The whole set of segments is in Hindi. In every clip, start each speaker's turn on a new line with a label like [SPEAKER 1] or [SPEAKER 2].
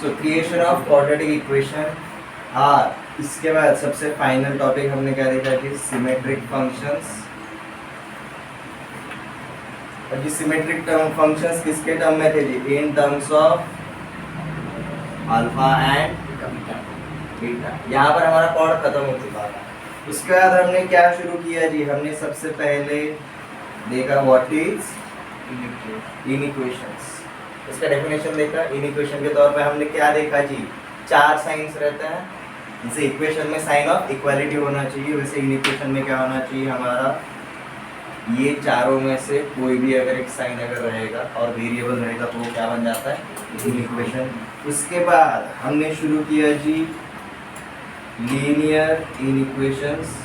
[SPEAKER 1] So creation of quadratic equation. इसके बाद सबसे फाइनल टॉपिक हमने क्या देखा कि सिमेट्रिक फंक्शंस। और ये सिमेट्रिक फंक्शंस किसके टर्म में थे जी? In terms of alpha and beta. यहाँ पर हमारा कॉर्ड खत्म हो चुका था। उसके बाद हमने क्या शुरू किया जी? हमने सबसे पहले देखा व्हाट इज इनइक्वेशंस। इसका डेफिनेशन देखा। इनइक्वेशन के तौर पे हमने क्या देखा जी? 4 साइंस रहता है। जैसे इक्वेशन में साइन ऑफ इक्वालिटी होना चाहिए, वैसे इनइक्वेशन में क्या होना चाहिए हमारा? ये चारों में से कोई भी अगर एक साइन अगर रहेगा और वेरिएबल रहेगा तो वो क्या बन जाता है? इनइक्वेशन। उसके बाद हमने शुरू किया जी लीनियर इनइक्वेशंस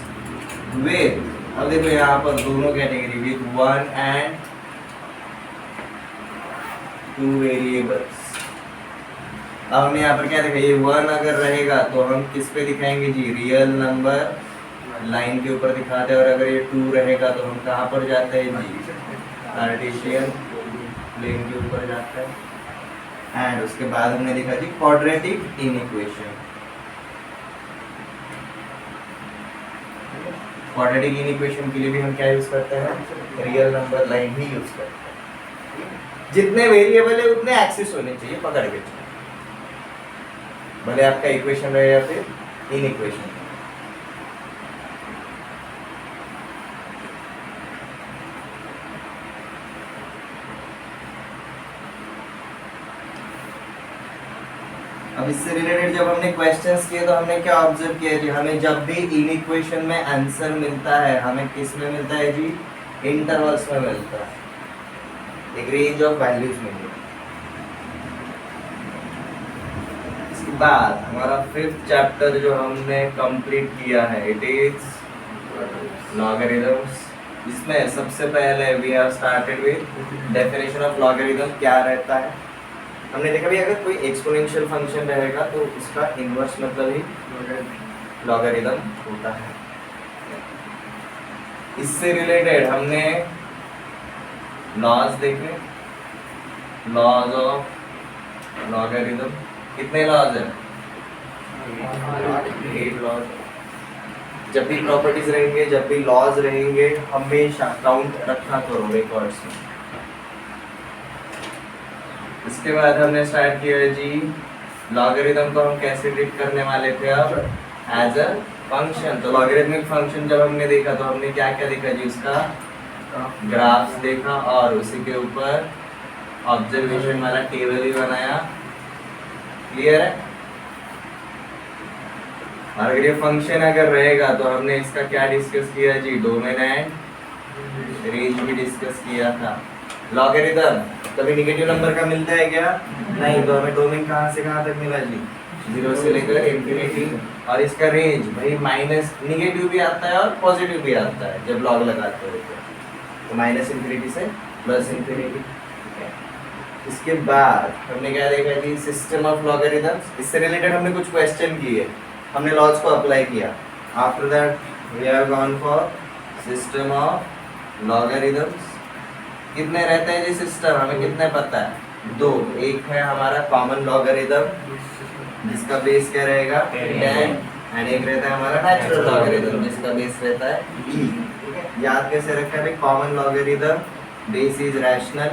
[SPEAKER 1] विद, अब देखो यहाँ पर दोनों कैटेगरी, विद 1 and 2 वेरिएबल्स। अब हमने यहाँ पर क्या देखा? ये 1 अगर रहेगा तो हम किस पे दिखाएंगे जी? रियल नंबर लाइन के ऊपर दिखाते हैं। और अगर ये 2 रहेगा तो हम कहाँ पर जाते हैं जी? कार्टेशियन प्लेन के ऊपर जाते हैं। एंड उसके बाद हमने देखा जी क्वाड्रेटिक इनइक्वेशन। क्वाड्रेटिक इनइक्वेशन के लिए भी हम क्या यूज करते हैं? रियल नंबर लाइन ही यूज करते हैं। जितने वेरिएबल है उतने एक्सिस होने चाहिए पकड़ के, भले आपका इक्वेशन रहे या फिर इनइक्वेशन। अब इससे रिलेटेड जब हमने क्वेश्चंस किए तो हमने क्या ऑब्जर्व किया जी? हमें जब भी इनइक्वेशन में आंसर मिलता है, हमें किस में मिलता है जी? इंटरवल्स में मिलता है, एक रेंज ऑफ वैल्यूज में। इसके बाद हमारा 5th चैप्टर जो हमने कंप्लीट किया है, इट इज लॉगरिथम्स। इसमें सबसे पहले we have started with definition of logarithm. क्या रहता है? हमने देखा भी अगर कोई एक्सपोनेंशियल फंक्शन रहेगा तो उसका इनवर्स मतलब ही लॉगरिथम होता है। इससे रिलेटेड हमने लॉज देखे, लॉज ऑफ लॉगरिथम। कितने लॉज है? 8 लॉज। जब भी प्रॉपर्टीज रहेंगे, जब भी लॉज रहेंगे, हमेशा काउंट रखना करो रिकॉर्ड्स में। इसके बाद हमने स्टार्ट किया जी लॉगरिथम को हम कैसे ट्रीट करने वाले थे अब? As a function. तो लॉगरिथमिक फंक्शन जब हमने देखा तो हमने क्या क्या देखा जी? उसका ग्राफ्स देखा और उसी के ऊपर ऑब्जर्वेशन वाला टेबल ही बनाया। क्लियर है? और अगर ये फंक्शन अगर रहेगा तो हमने इसका क्या डिस्कस किया जी? डोमेन एंड रेंज भी डिस्कस किया था। लॉगरिथम कभी निगेटिव नंबर का मिलता है क्या? नहीं। तो हमें डोमेन कहाँ से कहाँ तक मिला जी? 0 से लेकर इंफिनिटी। और इसका रेंज भाई माइनस, निगेटिव भी आता है और पॉजिटिव भी आता है जब लॉग लगाते हो तो माइनस इंफिनिटी से प्लस इंफिनिटी। इसके बाद हमने क्या देखा जी? System of logarithms. इससे रिलेटेड हमने कुछ क्वेश्चन किए, हमने लॉज को अप्लाई किया। After that we have gone for system of logarithms. कितने रहते हैं जी सिस्टम? हमें कितने पता है? 2। एक है हमारा कॉमन लॉगरिथम जिसका बेस क्या रहेगा? 10। एंड एक रहता है हमारा नेचुरल लॉगरिथम जिसका बेस रहता है e। ठीक है? याद कैसे रखा है? Common logarithm base is rational,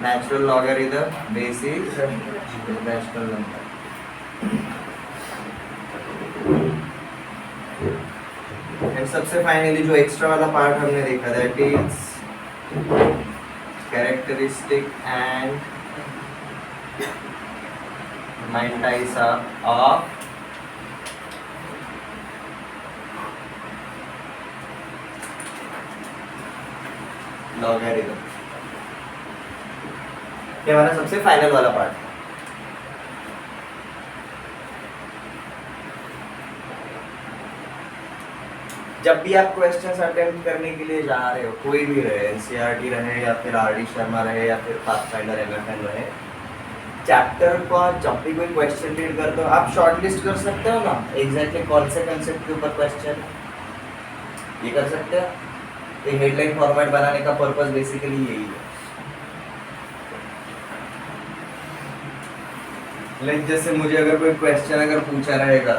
[SPEAKER 1] natural logarithm base is rational number. And सबसे फाइनली जो एक्स्ट्रा वाला पार्ट हमने देखा, that is characteristic and multiplier of logarithm। ये हमारा सबसे फाइनल वाला पार्ट है। जब भी आप क्वेश्चंस अटेम्प्ट करने के लिए जा रहे हो, कोई भी रहे, एनसीईआरटी रहे या फिर आरडी शर्मा रहे या फिर पाथफाइंडर एमएफएन रहे, चैप्टर को जब भी कोई क्वेश्चन रीड करते हो आप शॉर्ट लिस्ट कर सकते हो ना एग्जैक्टली कौन से कंसेप्ट के ऊपर क्वेश्चन, ये कर सकते हो। एक हेडलाइन फॉर्मेट बनाने का पर्पस बेसिकली यही है। लाइक जैसे मुझे अगर कोई क्वेश्चन अगर पूछा रहेगा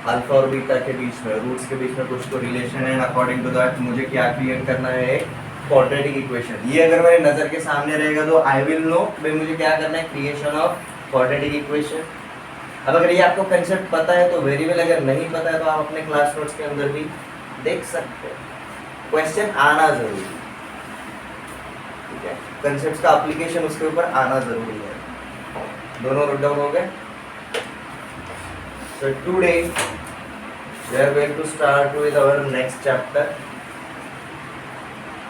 [SPEAKER 1] अल्फा और बीटा के बीच में, रूट्स के बीच में कुछ तो रिलेशन है, अकॉर्डिंग टू दैट मुझे क्या क्रिएट करना है, एक क्वाड्रेटिक इक्वेशन। ये अगर मेरे नजर के सामने रहेगा तो आई विल नो भाई मुझे क्या करना है, क्रिएशन ऑफ क्वाड्रेटिक इक्वेशन। अब अगर ये आपको कंसेप्ट पता है तो वेरी वेल, अगर नहीं पता है तो आप अपने क्लास नोट्स के अंदर भी देख सकते हैं। क्वेश्चन आना जरूरी है, ठीक है, कंसेप्ट का एप्लीकेशन उसके ऊपर आना जरूरी है। दोनों नोट डाउन हो गए? So today we are going to start with our next chapter.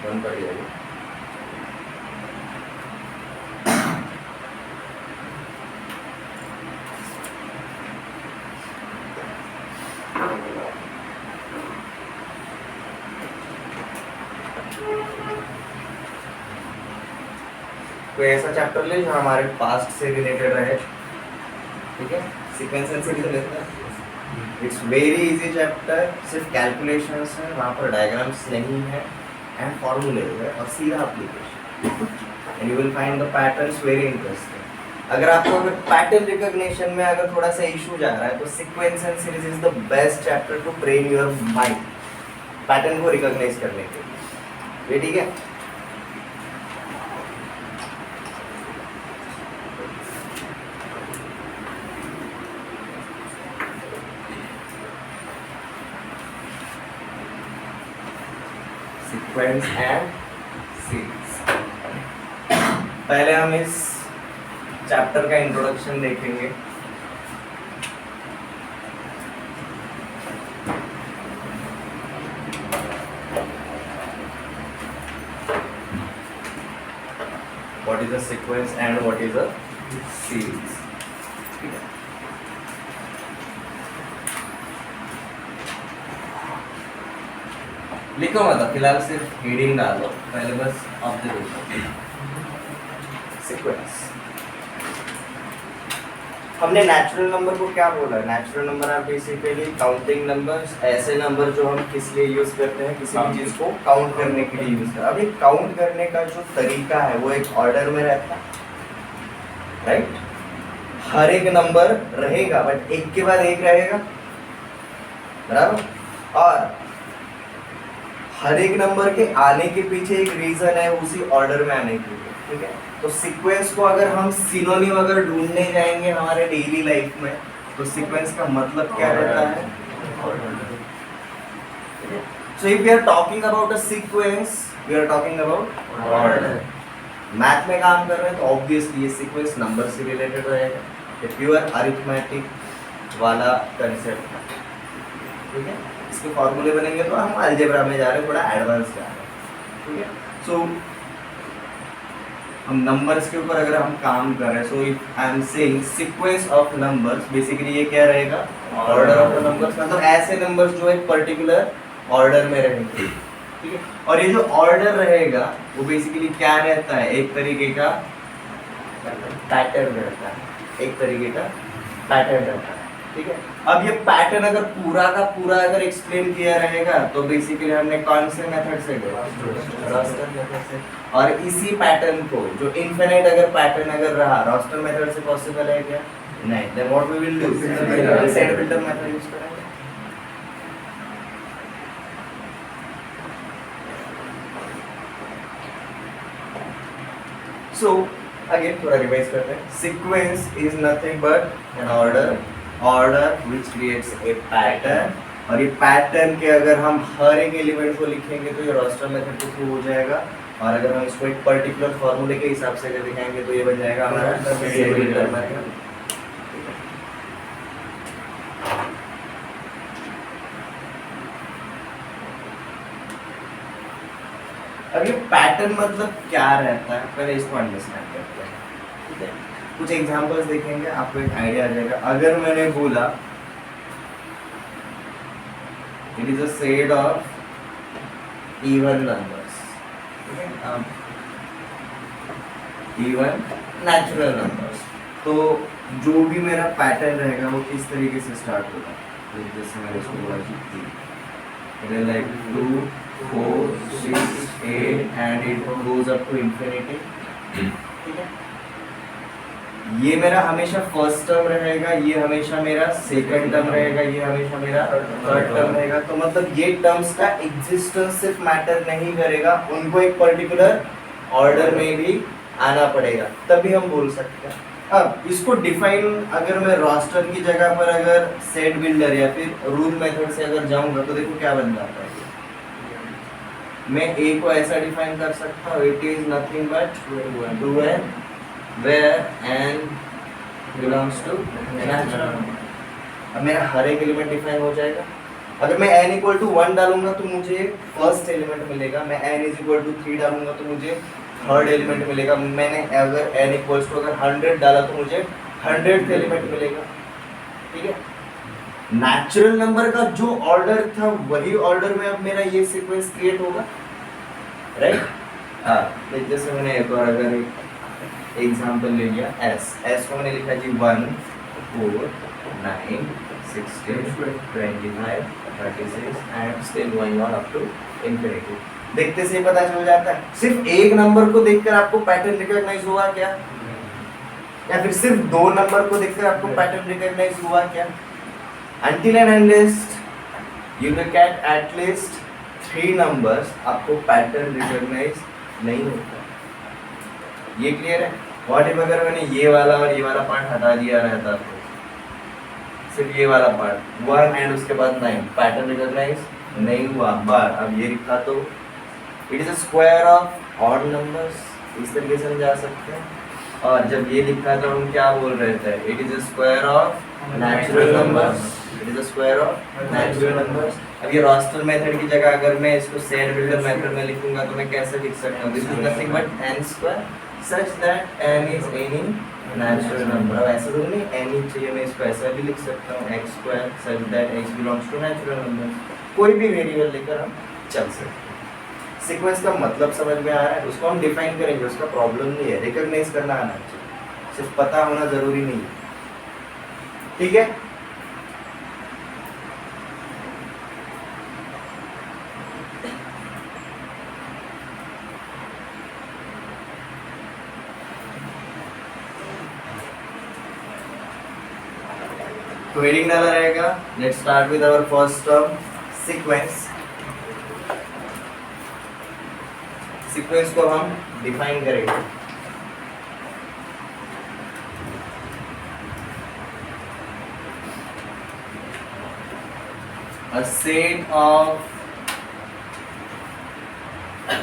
[SPEAKER 1] One पढ़ जाइए। कोई ऐसा चैप्टर ले जो हमारे पास्ट से रिलेटेड रहे, ठीक है, सीक्वेंस एंड सीरीज लेते हैं। इट्स वेरी इजी चैप्टर, सिर्फ कैलकुलेशंस है, वहाँ पर डायग्राम्स नहीं है एंड फॉर्मूले है और सीधा application, and you will find the patterns very interesting. अगर आपको अगर पैटर्न रिकॉग्निशन में अगर थोड़ा सा इशू जा रहा है तो sequence and series is the best chapter two train your mind, pattern को रिकॉग्नाइज करने के लिए, ठीक है। सीक्वेंस एंड सीरीज, पहले हम इस चैप्टर का इंट्रोडक्शन देखेंगे। What is a sequence and what is a series? लिखो मत, फिलहाल सिर्फ हेडिंग डालो, पहले बस ऑब्जर्वेशन। सीक्वेंस, हमने नेचुरल नंबर को क्या बोला है? Natural number are basically counting numbers, ऐसे नंबर जो हम किस लिए यूज करते हैं, किसी भी चीज को काउंट करने के लिए यूज करते हैं। अभी काउंट करने का जो तरीका है वो एक ऑर्डर में रहता है, राइट? हर एक नंबर रहेगा बट एक के बाद एक रहेगा, बराबर, और हर एक नंबर के आने के पीछे एक रीजन है उसी ऑर्डर में आने के लिए, ठीक है। तो सीक्वेंस को अगर हम सिनोनिम अगर ढूंढने जाएंगे हमारे डेली लाइफ में तो सीक्वेंस का मतलब क्या रहता है? Order. So if we are talking about a sequence, we are talking about order. Math में काम कर रहे हैं तो ऑब्वियसली ये सीक्वेंस नंबर से रिलेटेड रहेगा, ये प्योर अरिथमेटिक वाला कंसेप्ट है, ठीक है। इसके फॉर्मूले बनेंगे तो हम अलजेब्रा में जा रहे हैं, थोड़ा एडवांस जा रहे हैं, ठीक है। सो हम नंबर्स के ऊपर अगर हम काम कर रहे हैं, so if I am saying sequence of numbers, basically ये क्या रहेगा? ऑर्डर ऑफ द नंबर्स, मतलब ऐसे नंबर्स जो एक पर्टिकुलर ऑर्डर में रहेंगे, ठीक है। और ये जो ऑर्डर रहेगा वो बेसिकली क्या रहता है? एक तरीके का पैटर्न रहता है, एक तरीके का पैटर्न रहता है, ठीक है। अब ये पैटर्न अगर पूरा का पूरा अगर एक्सप्लेन किया रहेगा तो बेसिकली हमने कौन से मेथड से किया? रास्टर मेथड से। और इसी पैटर्न को जो इनफिनिट अगर पैटर्न अगर रहा रास्टर मेथड से पॉसिबल है क्या? नहीं। Then what we will do? Set filter method use करेंगे। सो अगेन थोड़ा रिवाइज करते हैं। Sequence is nothing but an order which creates a pattern, और ये पैटर्न के अगर हम हर एक एलिमेंट को लिखेंगे तो ये रास्टर मेथड के थ्रू हो जाएगा, और अगर हम इसको एक पर्टिकुलर फॉर्मूले के हिसाब से अगर दिखाएंगे तो ये बन जाएगा हमारा सेट फिल्टर मेथड। अब ये पैटर्न मतलब क्या रहता है, पहले इसको अंडरस्टैंड करते हैं, ठीक है। कुछ एग्जांपल्स देखेंगे, आपको एक आइडिया आ जाएगा। अगर मैंने बोला it is a set of even numbers, ठीक है, इवन नेचुरल नंबर्स, तो जो भी मेरा पैटर्न रहेगा वो किस तरीके से स्टार्ट होगा? तो जैसे मैंने इसको बोला कि it is like 2 4 6 8 and it goes up to infinity, ठीक है। ये मेरा हमेशा फर्स्ट टर्म रहेगा, ये हमेशा मेरा सेकंड टर्म रहेगा, ये हमेशा मेरा थर्ड टर्म रहेगा। तो मतलब ये टर्म्स का एग्जिस्टेंस सिर्फ मैटर नहीं करेगा, उनको एक पर्टिकुलर ऑर्डर में भी आना पड़ेगा, तभी हम बोल सकते हैं। अब इसको डिफाइन अगर मैं रोस्टर की जगह पर अगर सेट बिल्डर या फिर रूल मेथड से अगर जाऊंगा तो देखो क्या बन जाता है। मैं ए को ऐसा डिफाइन कर सकता हूँ, it is nothing but 2n where n belongs to natural number। अब मेरा हर एक एलिमेंट डिफाइन हो जाएगा। अगर मैं n इक्वल टू 1 डालूंगा तो मुझे फर्स्ट एलिमेंट मिलेगा, मैं n इज इक्वल टू 3 डालूंगा तो मुझे थर्ड एलिमेंट मिलेगा, मैंने अगर n इक्वल्स टू अगर 100 डाला तो मुझे 100th एलिमेंट मिलेगा। ठीक है, नेचुरल नंबर का जो ऑर्डर था वही ऑर्डर में अब मेरा ये सीक्वेंस क्रिएट होगा, राइट। हाँ, जैसे मैंने एक और अगर एग्जाम्पल ले लिया, s को मैंने लिखा जी 1 4 9 16 25 36 and still going on up to infinity. देखते से ही पता चल जाता है, सिर्फ एक नंबर को देखकर आपको पैटर्न रिकॉग्नाइज हुआ क्या, या फिर सिर्फ दो नंबर को देखकर आपको पैटर्न रिकॉग्नाइज हुआ क्या। Until and unless you look at least 3 numbers, आपको पैटर्न रिकॉग्नाइज नहीं होता। ये क्लियर है। व्हाट इफ अगर मैंने ये वाला और ये वाला पार्ट हटा दिया रहता तो सिर्फ ये वाला पार्ट 1 एंड उसके बाद 9, पैटर्न रिकॉग्नाइज नहीं हुआ। बार अब ये लिखा तो it is a square of odd numbers, इस तरीके से हम जा सकते हैं। और जब ये लिखा तो हम क्या बोल रहे थे, it is a square of natural numbers, it is a square of natural numbers. अब ये रोस्टर मेथड की जगह अगर मैं इसको सेट बिल्डर मेथड में लिखूंगा तो मैं कैसे लिख सकता हूँ, this is nothing but n square such that n is any natural number। अब ऐसा तो नहीं n ही चाहिए, मैं इसको ऐसा भी लिख सकता हूँ x square such that x belongs to natural number। कोई भी वेरिएबल लेकर हम चल सकते हैं। सीक्वेंस का मतलब समझ में आ रहा है, उसको हम डिफाइन करेंगे, उसका प्रॉब्लम नहीं है, रिकॉग्नाइज करना आना चाहिए, सिर्फ पता होना जरूरी नहीं है। ठीक है, तो हेडिंग डाला रहेगा, let's start with our first term sequence. Sequence को हम डिफाइन करेंगे। A set of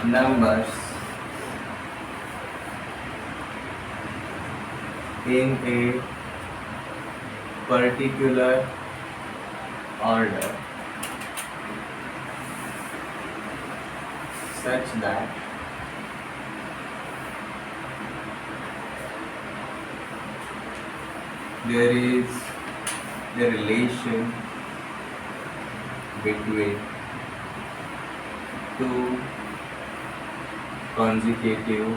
[SPEAKER 1] numbers in a particular order such that there is the relation between two consecutive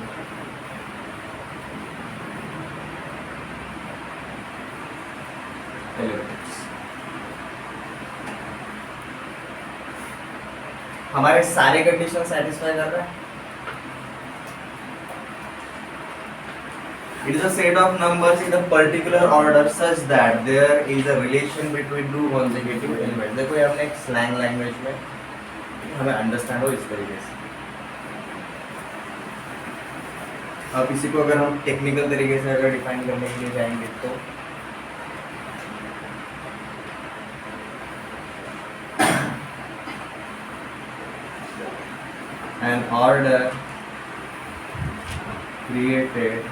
[SPEAKER 1] elements। हमारे सारे कंडीशन सेटिस्फाई कर रहा है। It is a set of numbers in a particular order such that there is a relation between two consecutive elements। देखो ये हमने एक स्लैंग लैंग्वेज में हमें अंडरस्टैंड हो इस तरीके से। अब इसी को अगर हम टेक्निकल तरीके से अगर डिफाइन करने के लिए जाएंगे तो an order created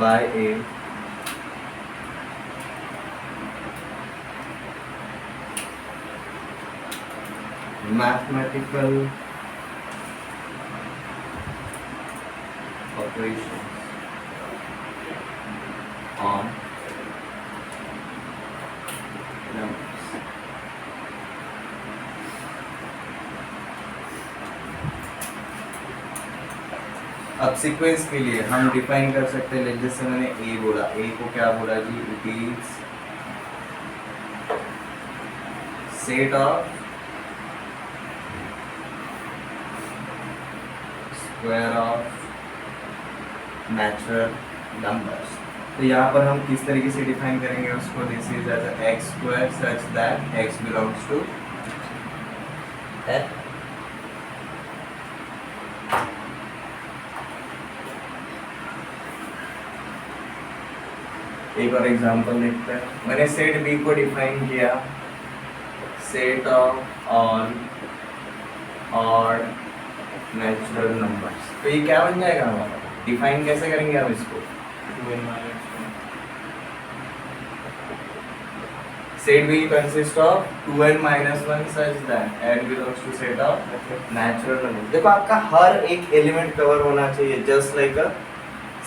[SPEAKER 1] by a mathematical operation on numbers। अब सीक्वेंस के लिए हम डिफाइन कर सकते हैं, जैसे मैंने ए बोला, ए को क्या बोला जी, it is set of square of natural numbers. तो यहाँ पर हम किस तरीके से डिफाइन करेंगे उसको, this is as x square such that x belongs to f. एक और एग्जांपल देखते हैं। मैंने सेट बी को डिफाइन किया, set of all odd natural numbers. तो ये क्या बन जाएगा हमारा, डिफाइन कैसे करेंगे हम इसको, set b consist of 2n minus 1 such that n belongs to set of natural numbers। देखो आपका हर एक एलिमेंट कवर होना चाहिए, just like a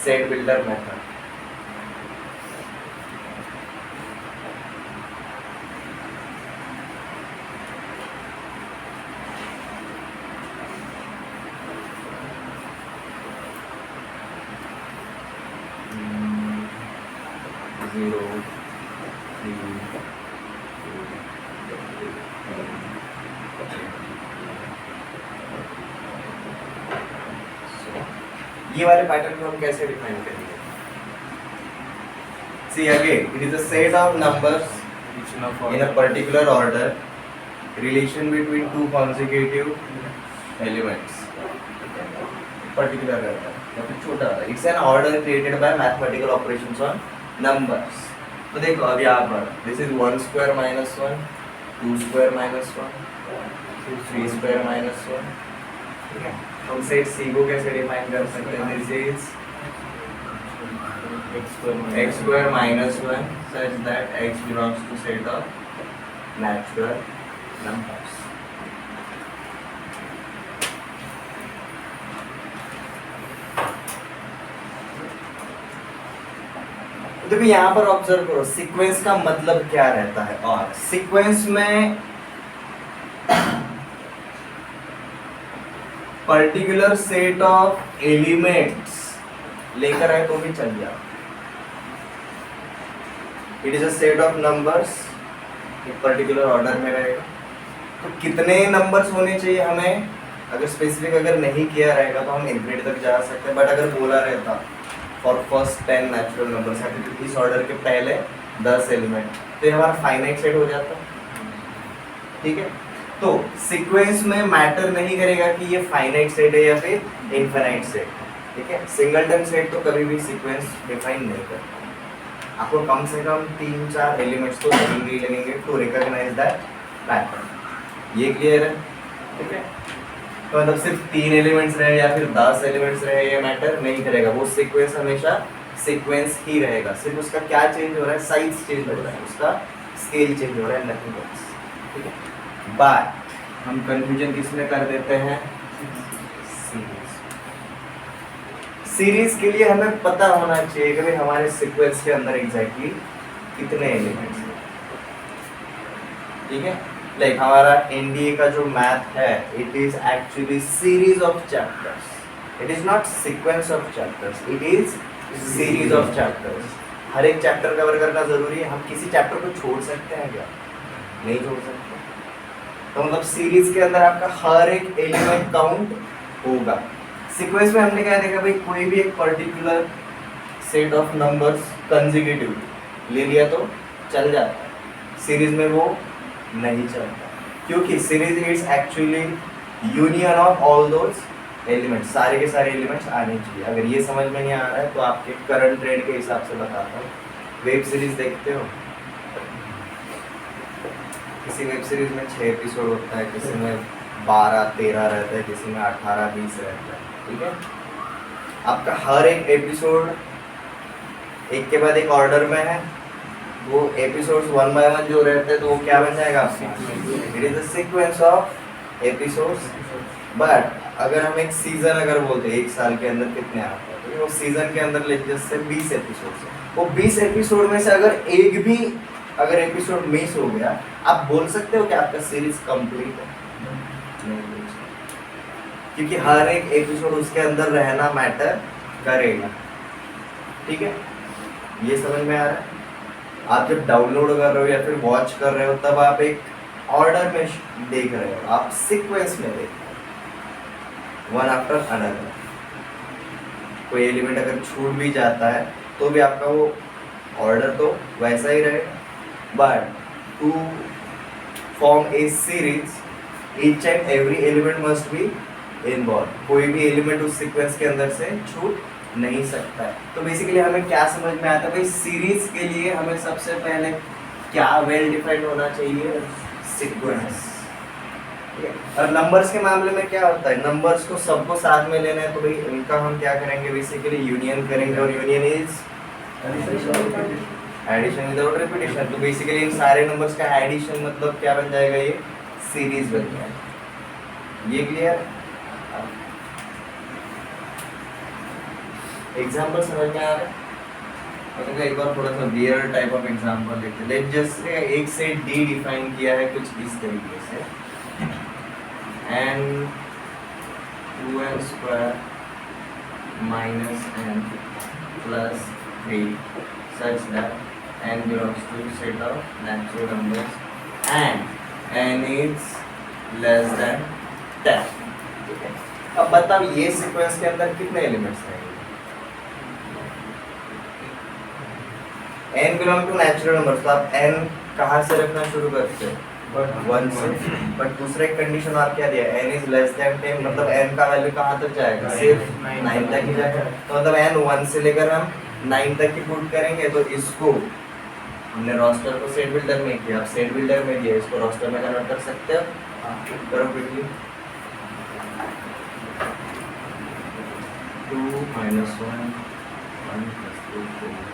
[SPEAKER 1] set builder method. ये वाले पैटर्न को हम कैसे डिफाइन करेंगे? See again, it is a set of numbers in a particular order, relation between two consecutive elements, particular रहता है या फिर छोटा रहता है। It's an order created by mathematical operations on numbers। तो देखो अब यहाँ पर this is 1 square minus 1, 2 square minus 1, 3 square minus 1। ठीक है, हम सेट सी को कैसे डिफाइन कर सकते हैं? This is x square minus 1 such that x belongs to set of natural numbers। देखो यहाँ पर ऑब्जर्व करो, सीक्वेंस का मतलब क्या रहता है। और सीक्वेंस में पर्टिकुलर सेट ऑफ एलिमेंट्स लेकर आए तो भी चल जाए। It is a set of numbers, एक पर्टिकुलर ऑर्डर में रहेगा। तो कितने नंबर्स होने चाहिए हमें, अगर स्पेसिफिक अगर नहीं किया रहेगा तो हम इनफिनिटी तक जा सकते हैं। बट अगर बोला रहता फॉर फर्स्ट 10 नेचुरल नंबर्स, इस ऑर्डर के पहले 10 एलिमेंट, तो ये हमारा फाइनाइट सेट हो जाता। ठीक है, तो सीक्वेंस में मैटर नहीं करेगा कि ये फाइनाइट सेट है या फिर इनफिनाइट सेट। ठीक है, सिंगलटन सेट तो कभी भी सीक्वेंस डिफाइन नहीं करता। आपको कम से कम 3-4 एलिमेंट्स तो लगेंगे टू रिकॉग्नाइज दैट पैटर्न। ये क्लियर है? ठीक है, तो मतलब सिर्फ 3 एलिमेंट्स रहे या फिर 10 एलिमेंट्स रहे, ये मैटर नहीं करेगा। वो सीक्वेंस हमेशा सीक्वेंस ही रहेगा। सिर्फ उसका क्या चेंज हो रहा है, साइज चेंज हो रहा है, उसका स्केल चेंज हो रहा है, नथिंग एल्स। ठीक है, बट हम कंफ्यूजन किसमें कर देते हैं, सीरीज। सीरीज के लिए हमें पता होना चाहिए कि भाई हमारे सीक्वेंस के अंदर एग्जैक्टली कितने एलिमेंट्स हैं। ठीक है, लाइक हमारा एनडीए का जो मैथ है, it is actually series of chapters. It is not sequence of chapters, it is series of chapters. हर एक चैप्टर कवर करना जरूरी है। हम किसी चैप्टर को छोड़ सकते हैं क्या? नहीं छोड़ सकते। तो मतलब सीरीज के अंदर आपका हर एक एलिमेंट काउंट होगा। सीक्वेंस में हमने क्या देखा भाई, कोई भी एक particular set of numbers consecutive ले लिया तो चल जाता है। सीरीज में वो नहीं चलता, क्योंकि series is actually union of all those elements. सारे के सारे एलिमेंट्स आने चाहिए। अगर ये समझ में नहीं आ रहा है तो आपके करंट ट्रेंड के हिसाब से बताता हूँ। वेब सीरीज देखते हो, किसी वेब सीरीज में 6 एपिसोड होता है, किसी में 12-13 रहता है, किसी में 18-20 रहता है। ठीक है, आपका हर एक एपिसोड एक के बाद एक ऑर्डर में है। वो एपिसोड्स 1 by 1 जो रहते हैं तो वो क्या बन जाएगा, it is the sequence of episodes. But अगर हम एक सीजन अगर बोलते हैं, एक साल के अंदर कितने आते हैं, तो वो सीजन के अंदर जैसे 20 एपिसोड है, वो 20 एपिसोड में से अगर एक भी अगर एपिसोड मिस हो गया, आप बोल सकते हो कि आपका सीरीज कंप्लीट है? नहीं बोल सकते, क्योंकि हर एक एपिसोड उसके अंदर रहना मैटर करेगा। ठीक है, ये समझ में आ रहा है? आप जब डाउनलोड कर रहे हो या फिर वॉच कर रहे हो, तब आप एक ऑर्डर में देख रहे हो, आप सीक्वेंस में देख रहे हो, वन आफ्टर अनदर। कोई एलिमेंट अगर छूट भी जाता है तो भी आपका वो ऑर्डर तो वैसा ही रहेगा, but to form a series each and every element must be involve, कोई भी एलिमेंट उस सीक्वेंस के अंदर से छूट नहीं सकता है। तो बेसिकली हमें क्या समझ में आता है भाई, सीरीज के लिए हमें सबसे पहले क्या वेल डिफाइंड होना चाहिए, सीक्वेंस। और नंबर्स के मामले में क्या होता है, नंबर्स को सबको साथ में लेना है तो भाई इनका हम क्या करेंगे, बेसिकली यूनियन करेंगे, और union is addition without repetition. तो बेसिकली इन सारे नंबर्स का एडिशन मतलब क्या बन जाएगा, ये सीरीज बन जाएगा। ये क्लियर? एग्जांपल समझ में आ रहा है? मतलब एक बार थोड़ा सा वियर टाइप ऑफ एग्जांपल लेते हैं। लेट जस्ट से एक से डी डिफाइन किया है कुछ इस तरीके से, n 2n square minus n plus 3 such that n belongs to set of natural numbers and n is less than 10। ठीक है, अब बताओ ये सीक्वेंस के अंदर कितने एलिमेंट्स रहेंगे? n belong to natural numbers, तो आप n कहाँ से रखना शुरू करते हैं, 1 से। बट दूसरा एक कंडीशन और क्या दिया, n इज लेस देन 10, मतलब n का वैल्यू कहाँ तक जाएगा, सिर्फ 9 तक ही जाएगा। तो मतलब n 1 से लेकर हम 9 तक ही पुट करेंगे। तो इसको हमने रोस्टर को सेट बिल्डर में किया, अब सेट बिल्डर में दिया, इसको रोस्टर में कन्वर्ट कर सकते हो, करो क्विकली। 2 - 1 1 + 2 4।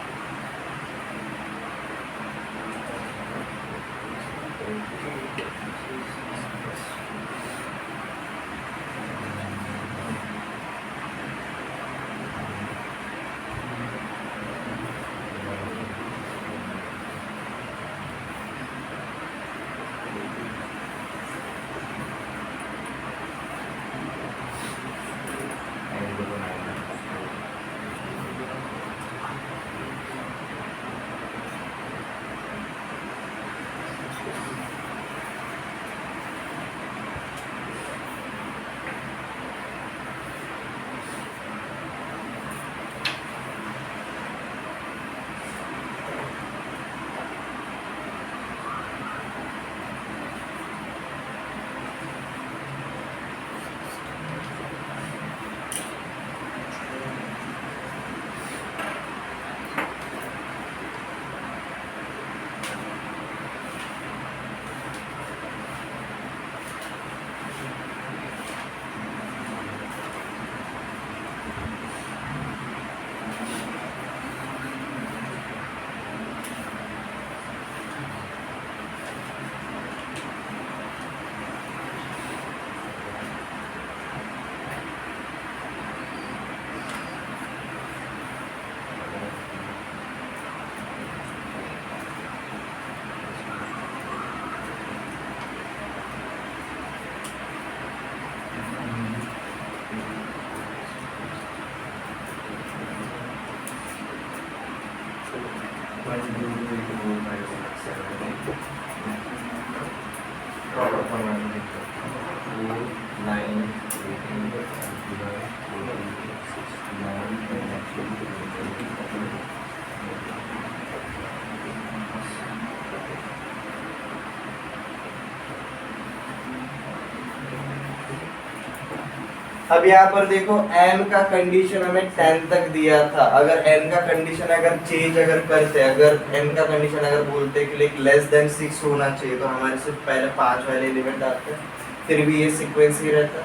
[SPEAKER 1] अब यहाँ पर देखो n का कंडीशन हमें 10 तक दिया था। अगर n का कंडीशन अगर चेंज अगर करते, अगर n का कंडीशन अगर बोलते कि लाइक लेस देन 6 होना चाहिए, तो हमारे सिर्फ पहले 5 वाले एलिमेंट आते हैं, फिर भी ये सीक्वेंस ही रहता,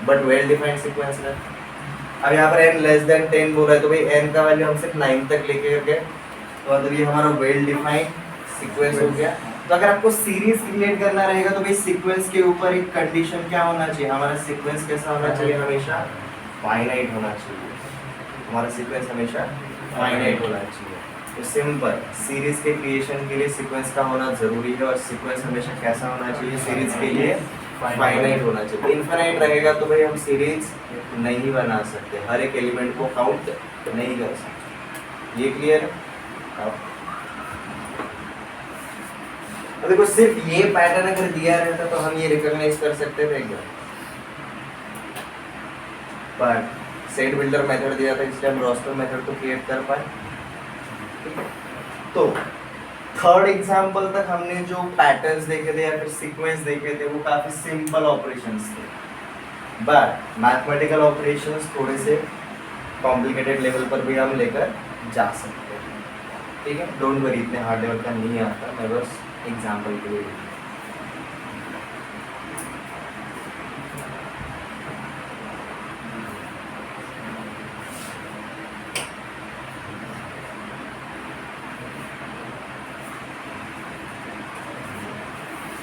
[SPEAKER 1] बट वेल डिफाइंड सीक्वेंस रहता। अब यहाँ पर n लेस देन 10 बोल रहा है, तो भाई n का वैल्यू हम सिर्फ 9 तक लेके गए, तो मतलब ये हमारा वेल डिफाइंड सीक्वेंस हो गया। तो अगर आपको सीरीज क्रिएट करना रहेगा तो भाई सीक्वेंस के ऊपर एक कंडीशन क्या होना चाहिए, हमारा सीक्वेंस कैसा होना चाहिए, हमेशा फाइनाइट होना चाहिए। हमारा सीक्वेंस हमेशा फाइनाइट होना चाहिए। तो सिंपल, सीरीज के क्रिएशन के लिए सीक्वेंस का होना जरूरी है, और सीक्वेंस हमेशा कैसा होना चाहिए, सीरीज के लिए फाइनाइट होना चाहिए। इनफाइनाइट रहेगा तो भाई हम सीरीज नहीं बना सकते, हर एक एलिमेंट को काउंट नहीं कर सकते। ये क्लियर है? तो देखो सिर्फ ये पैटर्न अगर दिया रहता तो हम ये रिकॉग्नाइज कर सकते थे क्या, पर सेट बिल्डर मेथड दिया था इसलिए हम रोस्टर मेथड तो क्रिएट कर पाए। तो थर्ड एग्जाम्पल तक हमने जो पैटर्न्स देखे थे या फिर सीक्वेंस देखे थे वो काफी सिंपल ऑपरेशंस थे, बट मैथमेटिकल ऑपरेशंस थोड़े से कॉम्प्लिकेटेड लेवल पर भी हम लेकर जा सकते हैं। ठीक है, डोंट वरी, इतने हार्ड लेवल का नहीं आता, मैं बस एग्जाम्पल के लिए।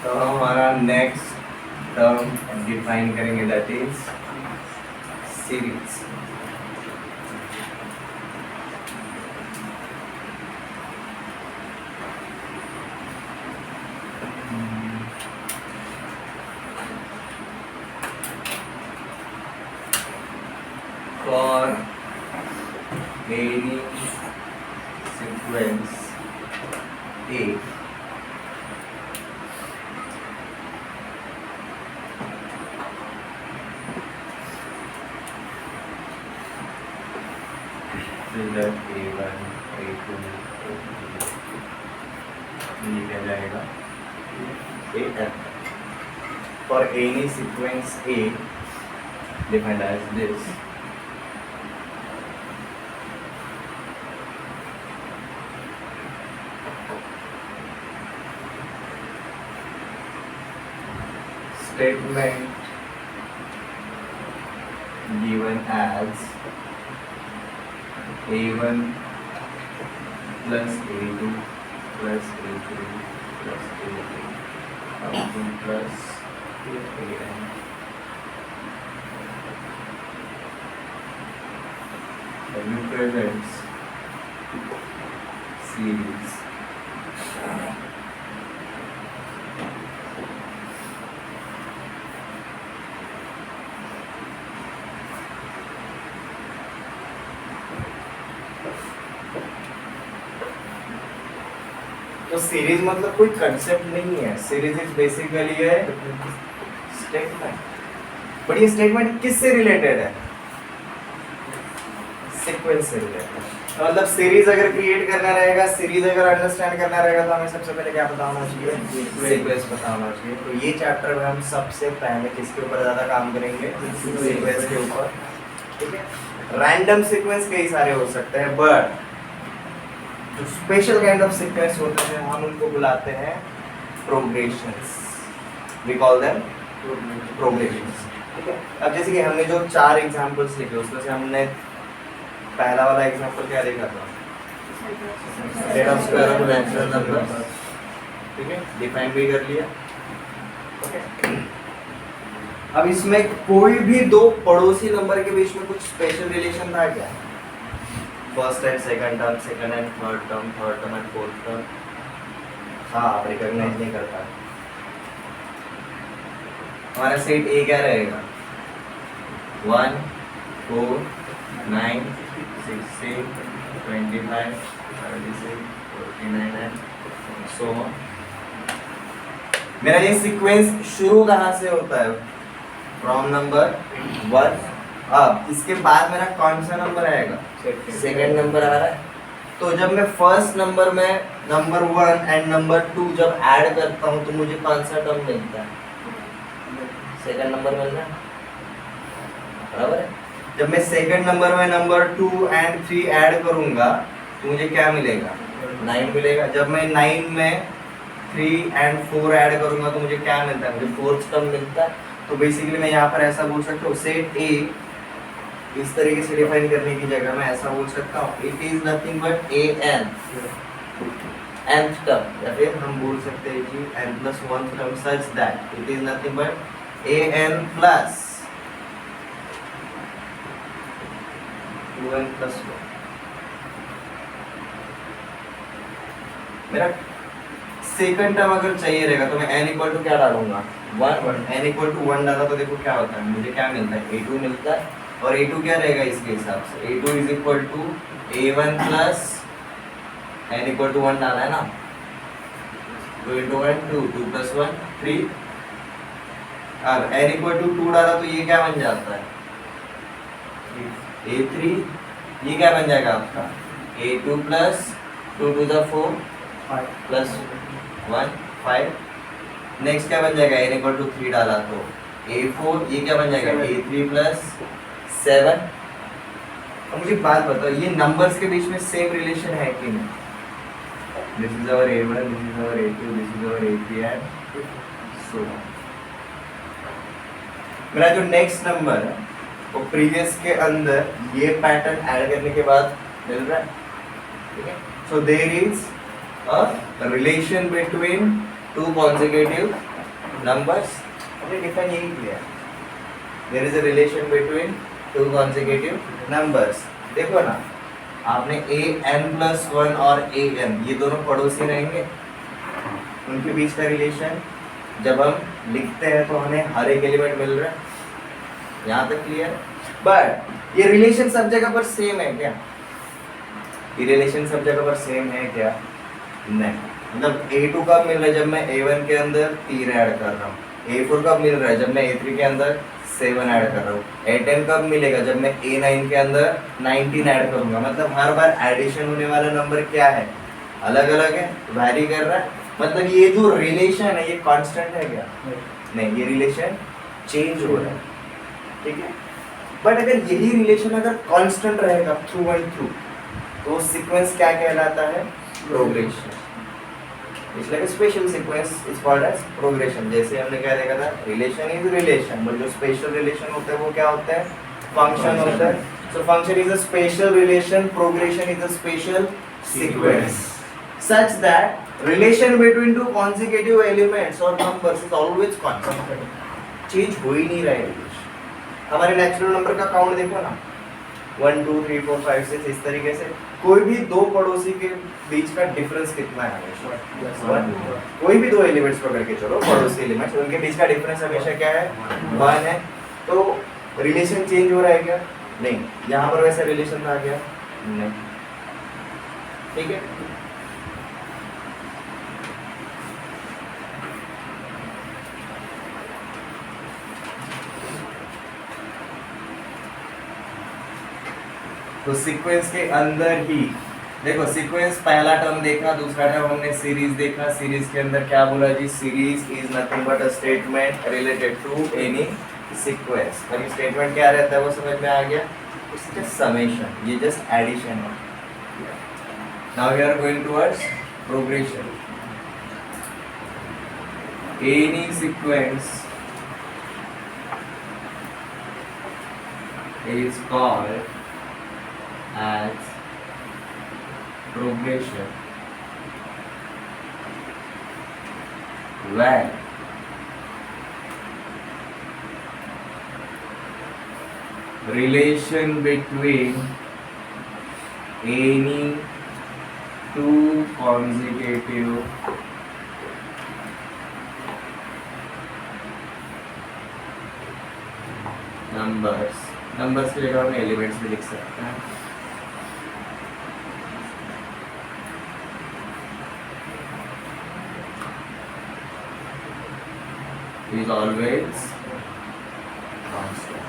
[SPEAKER 1] तो हमारा नेक्स्ट टर्म डिफाइन करेंगे, that is series. For any sequence A, figure A1 A2 लिखा जाएगा AN। For any sequence A defined as this, statement given as A1 plus A2 plus A3 plus A3 plus AN represents series तो सीरीज मतलब कोई कंसेप्ट नहीं है, सीरीज इज बेसिकली है स्टेटमेंट। बट ये स्टेटमेंट किससे रिलेटेड है? सीक्वेंस से रिलेटेड। तो मतलब सीरीज अगर क्रिएट करना रहेगा, सीरीज अगर अंडरस्टैंड करना रहेगा तो हमें सबसे पहले क्या पता होना चाहिए? सीक्वेंस पता होना चाहिए। तो ये चैप्टर में हम सबसे पहले किसके ऊपर ज्यादा काम करेंगे? सीक्वेंस के ऊपर। ठीक है, रैंडम सीक्वेंस कई सारे हो सकते हैं, बट जो स्पेशल काइंड ऑफ सीक्वेंस होते हैं हम उनको बुलाते हैं progressions. We call them progressions. ठीक है, अब जैसे कि हमने जो 4 एग्जांपल्स लिखे उसमें से हमने पहला वाला एग्जांपल क्या देखा था? Set of square of natural numbers. ठीक है, डिफाइन भी कर लिया। ओके, अब इसमें कोई भी दो पड़ोसी नंबर के बीच में कुछ स्पेशल रिलेशन था क्या? First and second term, second and third term, third term and fourth term. हाँ, आप रिकॉग्नाइज नहीं करता। हमारा सेट ए क्या रहेगा? 1 4 9 16 25 36 49 एंड सो ऑन। मेरा ये सीक्वेंस शुरू कहाँ से होता है? From number 1। अब इसके बाद मेरा कौन सा नंबर आएगा? सेकंड नंबर आ रहा है। तो जब मैं फर्स्ट नंबर में नंबर 1 एंड नंबर 2 जब ऐड करता हूँ तो मुझे कौन सा टर्म मिलता है? सेकंड नंबर मिल रहा है, बराबर है। जब मैं सेकंड नंबर में नंबर 2 एंड 3 ऐड करूंगा तो मुझे क्या मिलेगा? 9 मिलेगा। जब मैं 9 में 3 एंड 4 ऐड करूंगा तो मुझे क्या मिलता है? मुझे फोर्थ टर्म मिलता है। तो बेसिकली मैं यहाँ पर ऐसा बोल सकता हूँ, सेट ए इस तरीके से डिफाइन करने की जगह मैं ऐसा बोल सकता हूँ, it is nothing but a an nth term, या फिर हम बोल सकते हैं कि n+1 term such that it is nothing but a n plus 2n plus 1। मेरा सेकंड टर्म अगर चाहिए रहेगा तो मैं n इक्वल टू क्या डालूंगा? 1। n इक्वल टू 1 डाला तो देखो क्या होता है, मुझे क्या मिलता है? a2 मिलता है। और a2 क्या रहेगा इसके हिसाब से? a2 is equal to a1 plus n equal to 1 डाला है ना, 2 into 1 2, 2 plus 1 3। अब n इक्वल टू 2 डाला तो ये क्या बन जाता है? A3 ये क्या बन जाएगा आपका A2 plus 2 to the 4 plus 1 5। Next क्या बन जाएगा n इक्वल टू 3 डाला तो A4 ये क्या बन जाएगा A3 प्लस 7। अब मुझे बात बताओ ये नंबर्स के बीच में सेम रिलेशन है कि नहीं? This is our A1, this is our A2, this is our A3 and so on. मेरा जो नेक्स्ट नंबर है वो प्रीवियस के अंदर ये पैटर्न ऐड करने के बाद मिल रहा है, ठीक है? So there is a relation between two consecutive numbers. हमने डिफाइन यही किया, there is a relation between two consecutive numbers. देखो ना, आपने an+1 और an ये दोनों पड़ोसी रहेंगे, उनके बीच का रिलेशन जब हम लिखते हैं तो हमें हर एक एलिमेंट मिल रहा है, यहाँ तक क्लियर? बट ये रिलेशन सब जगह पर सेम है क्या? ये रिलेशन सब जगह पर सेम है क्या? नहीं। मतलब A2 कब मिल रहा है? जब मैं A1 के अंदर 3 ऐड कर रहा हूँ। A4 कब मिल रहा है? जब मैं A3 के अंदर 7 ऐड कर रहा हूँ। A10 कब मिलेगा? जब मैं A9 के अंदर 19 ऐड करूंगा। मतलब हर बार एडिशन होने वाला नंबर क्या है? अलग अलग है, वैरी कर रहा है। मतलब ये जो रिलेशन है ये कांस्टेंट है क्या? नहीं, ये रिलेशन चेंज हो रहा है, ठीक है? बट अगर यही रिलेशन अगर कांस्टेंट रहेगा थ्रू एंड थ्रू तो सीक्वेंस क्या कहलाता है? प्रोग्रेशन। इसलिए special sequence is called as progression. जैसे हमने क्या देखा था, रिलेशन इज रिलेशन, बट जो स्पेशल रिलेशन होता है वो क्या होता है? फंक्शन होता है। So function is a special relation, progression is a special sequence such that relation between two consecutive elements or numbers is always constant। Change हो ही नहीं रहा है रिलेशन। हमारे नेचुरल नंबर का काउंट देखो ना, 1 2 3 4 5 6 इस तरीके से कोई भी दो पड़ोसी के बीच का डिफरेंस कितना है? हमेशा 1। कोई भी दो एलिमेंट्स पकड़ के चलो, पड़ोसी एलिमेंट्स, उनके बीच का डिफरेंस हमेशा क्या है? 1 है। तो रिलेशन चेंज हो रहा है क्या? नहीं। यहाँ पर वैसा रिलेशन था क्या? नहीं, ठीक है? तो सीक्वेंस के अंदर ही देखो, सीक्वेंस पहला टर्म देखा, दूसरा टर्म हमने सीरीज देखा। सीरीज के अंदर क्या बोला जी? Series is nothing but a statement related to any sequence. और ये स्टेटमेंट क्या रहता है वो समझ में आ गया? इट्स जस्ट समेशन, ये जस्ट एडिशन है। Now we are going towards progression. Any sequence is called as progression when relation between any two consecutive numbers की जगह हम एलिमेंट्स भी लिख सकते हैं। is always constant।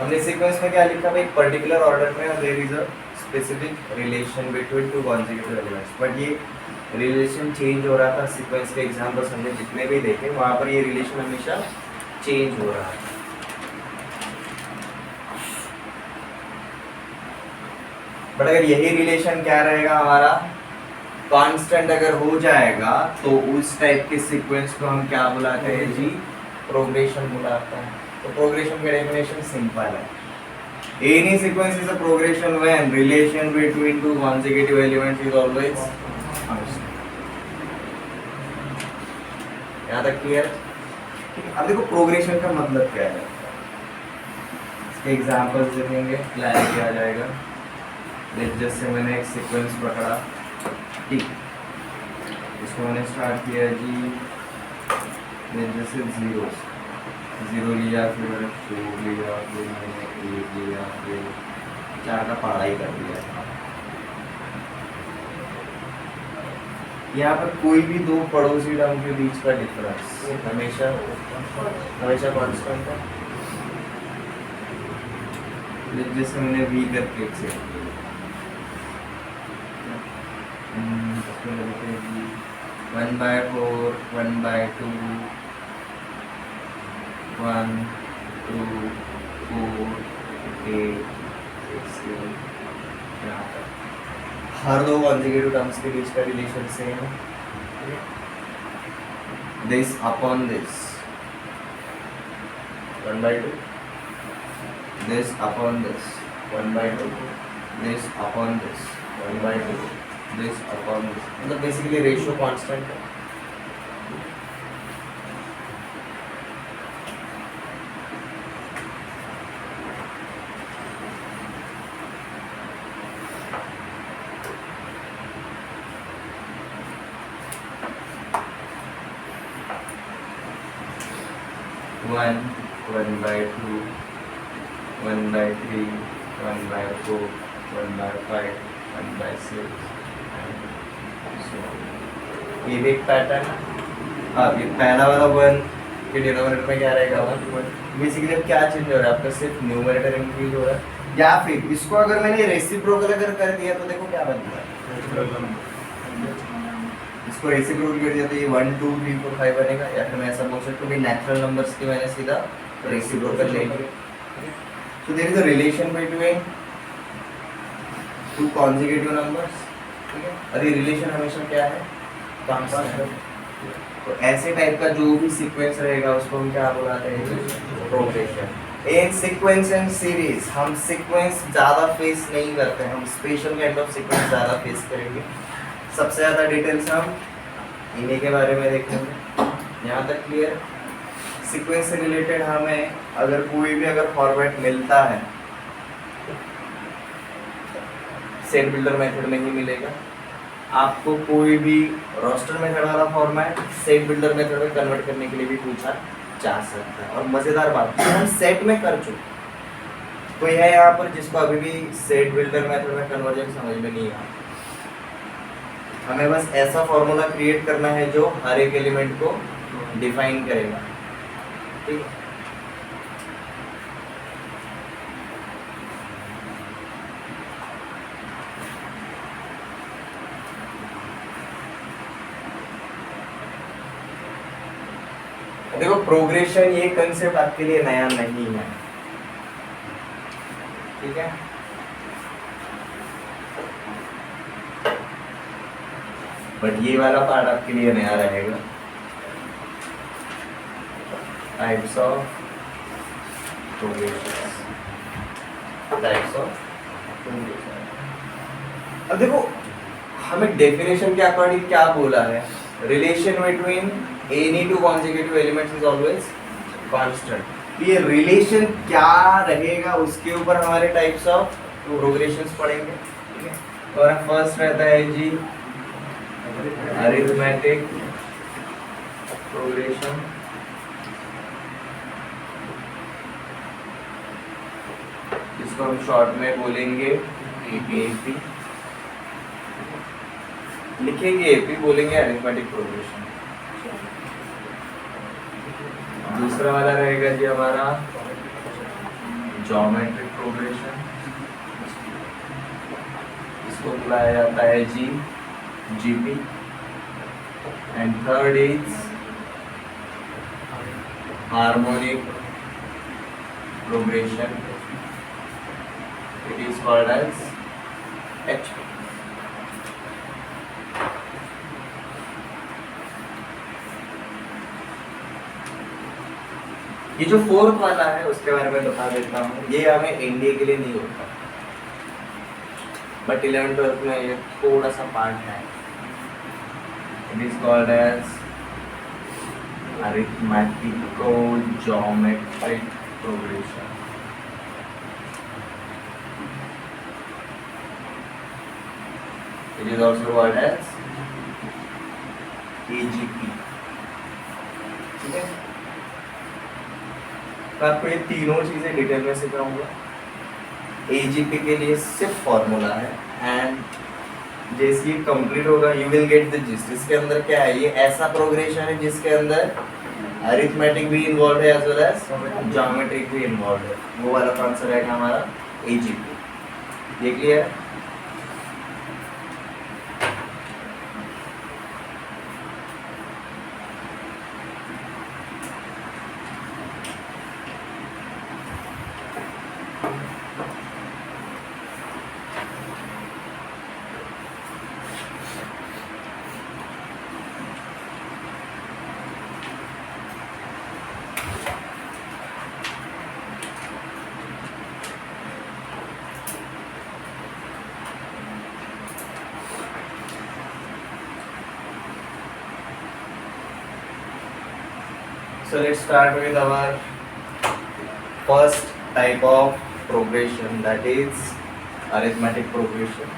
[SPEAKER 1] हमने सीक्वेंस में क्या लिखा भाई? पर्टिकुलर ऑर्डर में there is a specific relation between two consecutive elements. But ये रिलेशन चेंज हो रहा था। सीक्वेंस के एग्जांपल्स हमने जितने भी देखे वहां पर ये रिलेशन हमेशा चेंज हो रहा है। बट अगर यही रिलेशन क्या रहेगा हमारा? कांस्टेंट अगर हो जाएगा तो उस टाइप के सीक्वेंस को हम क्या बुलाते हैं जी? प्रोग्रेशन बुलाते हैं। तो प्रोग्रेशन का डेफिनेशन सिंपल है, any sequence is a progression when relation between two consecutive elements is always constant. यहाँ तक क्लियर? अब देखो प्रोग्रेशन का मतलब क्या है, इसके एग्जांपल्स देखेंगे, क्लैरिटी आ जाएगा। जैसे मैंने एक सीक्वेंस पकड़ा, ठीक, इसको मैंने स्टार्ट किया जी जैसे 0 लिया, फिर 2 लिया, फिर मैंने 1 लिया, फिर 4 का पहाड़ा ही कर दिया। यहाँ पर कोई भी दो पड़ोसी टर्म के बीच का डिफरेंस हमेशा कांस्टेंट है। जैसे मैंने v करके से 1/4 1/2 1 2 4 8 16 यहाँ तक हर दो कॉन्जिक्यूटिव टर्म्स के बीच का रिलेशन सेम है this upon this 1/2 this upon this 1/2 this upon this 1/2 this upon this मतलब basically ratio constant है one 1/2 1/3 1/4 1/5 1/6 ये भी एक पैटर्न है अब ये पहला वाला 1 के डिनोमिनेटर में क्या रहेगा 1 बेसिकली अब क्या चेंज हो रहा है आपका सिर्फ न्यूमरेटर इंक्रीज हो रहा है या फिर इसको अगर मैंने रेसिप्रोकल अगर कर दिया तो देखो क्या बन रहा है इसको रेसिप्रोकल कर दिया तो ये 1 2 3 4 5 बनेगा या फिर मैं ऐसा बोल सकता हूँ कि नेचुरल नंबर्स की मैंने सीधा रेसिप्रोकल ले लिया So there is a relation between two consecutive numbers, ठीक है? और ये relation हमेशा क्या है? Constant. तो ऐसे टाइप का जो भी सीक्वेंस रहेगा उसको हम क्या बुलाते हैं? Progression. In sequence and series हम सीक्वेंस ज़्यादा फेस नहीं करते हैं हम स्पेशल काइंड ऑफ सीक्वेंस ज़्यादा फेस करेंगे सबसे ज़्यादा डिटेल्स हम इन्हीं के बारे में देखेंगे यहाँ तक क्लियर सीक्वेंस से रिलेटेड हमें अगर कोई भी अगर फॉर्मेट मिलता है सेट बिल्डर मेथड में ही मिलेगा आपको कोई भी रोस्टर मेथड वाला फॉर्मेट सेट बिल्डर मेथड में कन्वर्ट करने के लिए भी पूछा जा सकता है और मज़ेदार बात है हम सेट में कर चुके कोई है यहाँ पर जिसको अभी भी सेट बिल्डर मेथड में कन्वर्जन समझ में नहीं आया हमें बस ऐसा फॉर्मूला क्रिएट करना है जो हर एक एलिमेंट को डिफाइन करेगा ठीक है देखो प्रोग्रेशन ये कंसेप्ट आपके लिए नया नहीं है ठीक है बट ये वाला पार्ट आपके लिए नया रहेगा types of progression types of progression अब देखो हमें डेफिनेशन के अकॉर्डिंग क्या बोला है relation between any two consecutive elements is always constant ये रिलेशन क्या रहेगा उसके ऊपर हमारे टाइप्स ऑफ प्रोग्रेशंस पढ़ेंगे ठीक है और फर्स्ट रहता है जी अरिथमेटिक प्रोग्रेशन इसको हम शॉर्ट में बोलेंगे एपी लिखेंगे एपी बोलेंगे अरिथमेटिक प्रोग्रेशन दूसरा वाला रहेगा जी हमारा ज्योमेट्रिक प्रोग्रेशन इसको बुलाया जाता है जी GP and third is harmonic progression it is called as HP ये जो फोर्थ वाला है उसके बारे में बता देता हूँ ये हमें एनडीए के लिए नहीं होता बट 11th-12th में ये थोड़ा सा पार्ट है it is called as arithmetico geometric progression it is also called as AGP ठीक है मैं आपको ये तीनों चीज़ें डिटेल में सिखाऊंगा एजीपी के लिए सिर्फ फॉर्मूला है एंड जैसे ये कंप्लीट होगा you will get the gist इसके अंदर क्या है ये ऐसा प्रोग्रेशन है जिसके अंदर अरिथमेटिक भी इन्वॉल्व है एज वेल एज ज्योमेट्रिक भी इन्वॉल्व है वो वाला कौन सा रहेगा हमारा AGP। ये क्लियर है? So let's start with our first type of progression, that is arithmetic progression।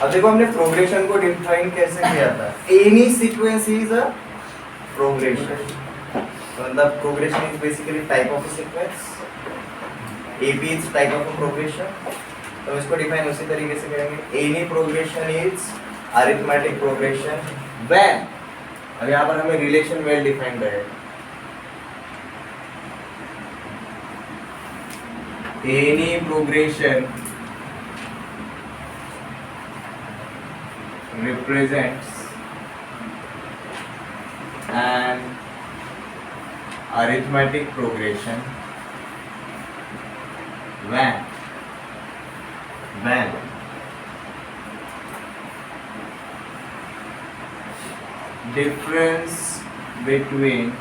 [SPEAKER 1] अब देखो हमने प्रोग्रेशन को डिफाइन कैसे किया था, any sequence is a progression, मतलब progression is basically type of a sequence, AP is type of a progression। तो इसको डिफाइन उसी तरीके से करेंगे, any progression is arithmetic progression when, अब यहाँ पर हमें रिलेशन वेल डिफाइंड है, any progression represents an arithmetic progression when difference between